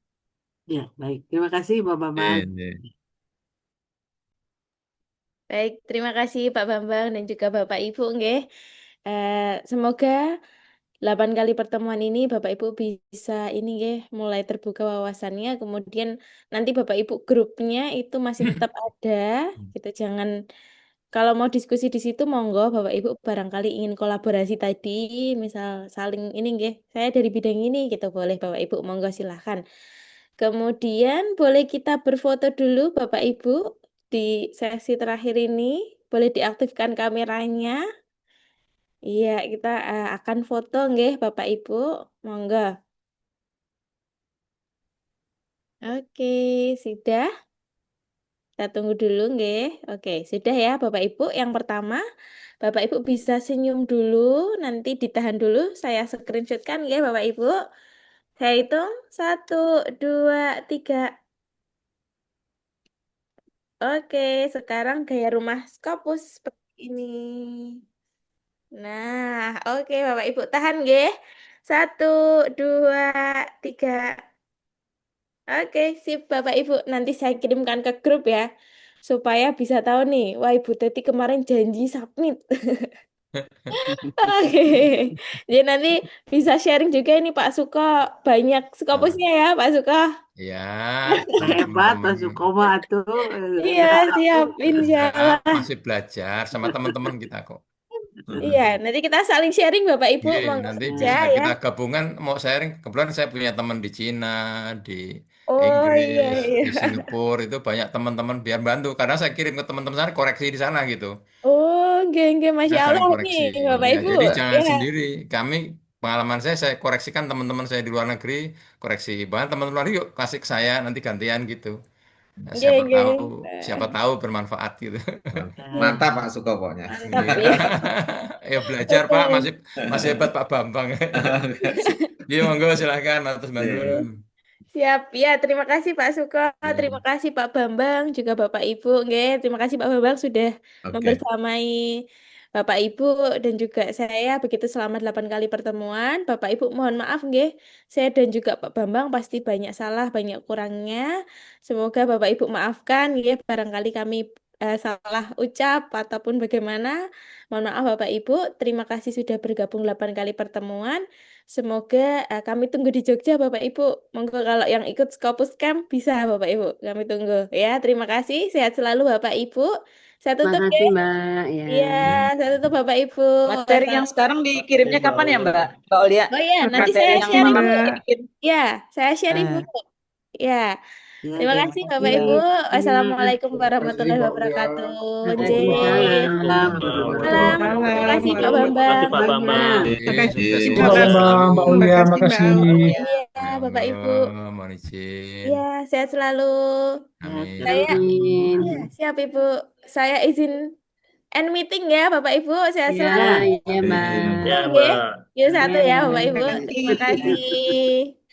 Ya, baik. Terima kasih, Pak Bambang. Ini. Baik, terima kasih Pak Bambang dan juga Bapak Ibu nggih. Semoga 8 kali pertemuan ini Bapak Ibu bisa ini nggih mulai terbuka wawasannya, kemudian nanti Bapak Ibu grupnya itu masih tetap ada gitu. Jangan kalau mau diskusi di situ monggo Bapak Ibu barangkali ingin kolaborasi tadi, misal saling ini nggih, saya dari bidang ini gitu boleh Bapak Ibu monggo silahkan. Kemudian boleh kita berfoto dulu Bapak Ibu di sesi terakhir ini, boleh diaktifkan kameranya. Iya, kita akan foto nggih Bapak Ibu, monggo. Oke, sudah. Kita tunggu dulu nggih. Oke, sudah ya Bapak Ibu. Yang pertama, Bapak Ibu bisa senyum dulu, nanti ditahan dulu, saya screenshotkan ya Bapak Ibu. Saya hitung 1, 2, 3. Oke, sekarang gaya rumah Scopus seperti ini. Nah, oke Bapak Ibu tahan nggih. 1, 2, 3. Oke, sip Bapak Ibu. Nanti saya kirimkan ke grup ya. Supaya bisa tahu nih, wah Ibu Teti kemarin janji submit. Oke. Jadi nanti bisa sharing juga ini Pak Suko. Banyak Scopusnya ya Pak Suko. Ya, sama Hebat, teman-teman. Pak Sukoma tuh. Iya, siap. Insya Enggak, Allah. masih belajar sama teman-teman kita kok. Iya, nanti kita saling sharing Bapak Ibu. Iya, Monggo nanti saja bisa ya. kita gabungan mau sharing. Kebetulan saya punya teman di Cina, di Oh iya, Inggris, iya. di Singapura, itu banyak teman-teman biar bantu. Karena saya kirim ke teman-teman sana koreksi di sana gitu. Oh, geng, Kita Masya saling Allah nih koreksi. Bapak Ya, Ibu. jadi jangan Ya. sendiri. Kami pengalaman saya koreksikan teman-teman saya di luar negeri, koreksi. Bahkan teman-teman luar negeri, yuk kasih ke saya nanti gantian gitu. Nah, Nggih, nggih. siapa tahu bermanfaat gitu. Mantap Pak Suko pokoknya. Mantap Iya. ya. Ya belajar Pak, Oke. masih hebat Pak Bambang. Iya monggo silakan atas bantuan. Siap, ya. Terima kasih Pak Suko, Ya. terima kasih Pak Bambang, juga Bapak Ibu. Nggih, terima kasih Pak Bambang sudah Oke. membersamai Bapak Ibu dan juga saya begitu selama 8 kali pertemuan. Bapak Ibu mohon maaf nggih. Saya dan juga Pak Bambang pasti banyak salah, banyak kurangnya. Semoga Bapak Ibu maafkan nggih, barangkali kami salah ucap ataupun bagaimana. Mohon maaf Bapak Ibu. Terima kasih sudah bergabung 8 kali pertemuan. Semoga kami tunggu di Jogja Bapak Ibu. Monggo kalau yang ikut Scopus Camp bisa Bapak Ibu. Kami tunggu ya. Terima kasih. Sehat selalu Bapak Ibu. Saya Terima tutup kasih ya. Mbak. Ya. Iya, saya tutup Bapak Ibu. Materi yang sekarang dikirimnya kapan ya Mbak Olia? Oh iya, nanti Materi saya yang share malam Ibu. dikirim. Ya, saya share Ibu. Ya. Ya, Terima terima kasih kasih. Bapak Ibu. Wassalamualaikum warahmatullahi Pak Ulia. wabarakatuh. Waalaikumsalam Salam. warahmatullahi Terima kasih Pak Waalaikumsalam. Bambang. Makasih Pak Bambang. Makasih, Sukses Iya. terima kasih. selalu. Mbak Ulia, Makasih Mbak makasih. Aulia. Iya, Bapak Ibu. Mohon izin. Iya, sehat selalu. Ya, Amin. Saya, amin. iya, siap Ibu. Saya izin end meeting ya, Bapak Ibu. Sehat Ya, selalu. ya Mbak. Ya Oke, Mbak. yuk satu ya, Bapak Ibu. Terima Terima kasih. kasih.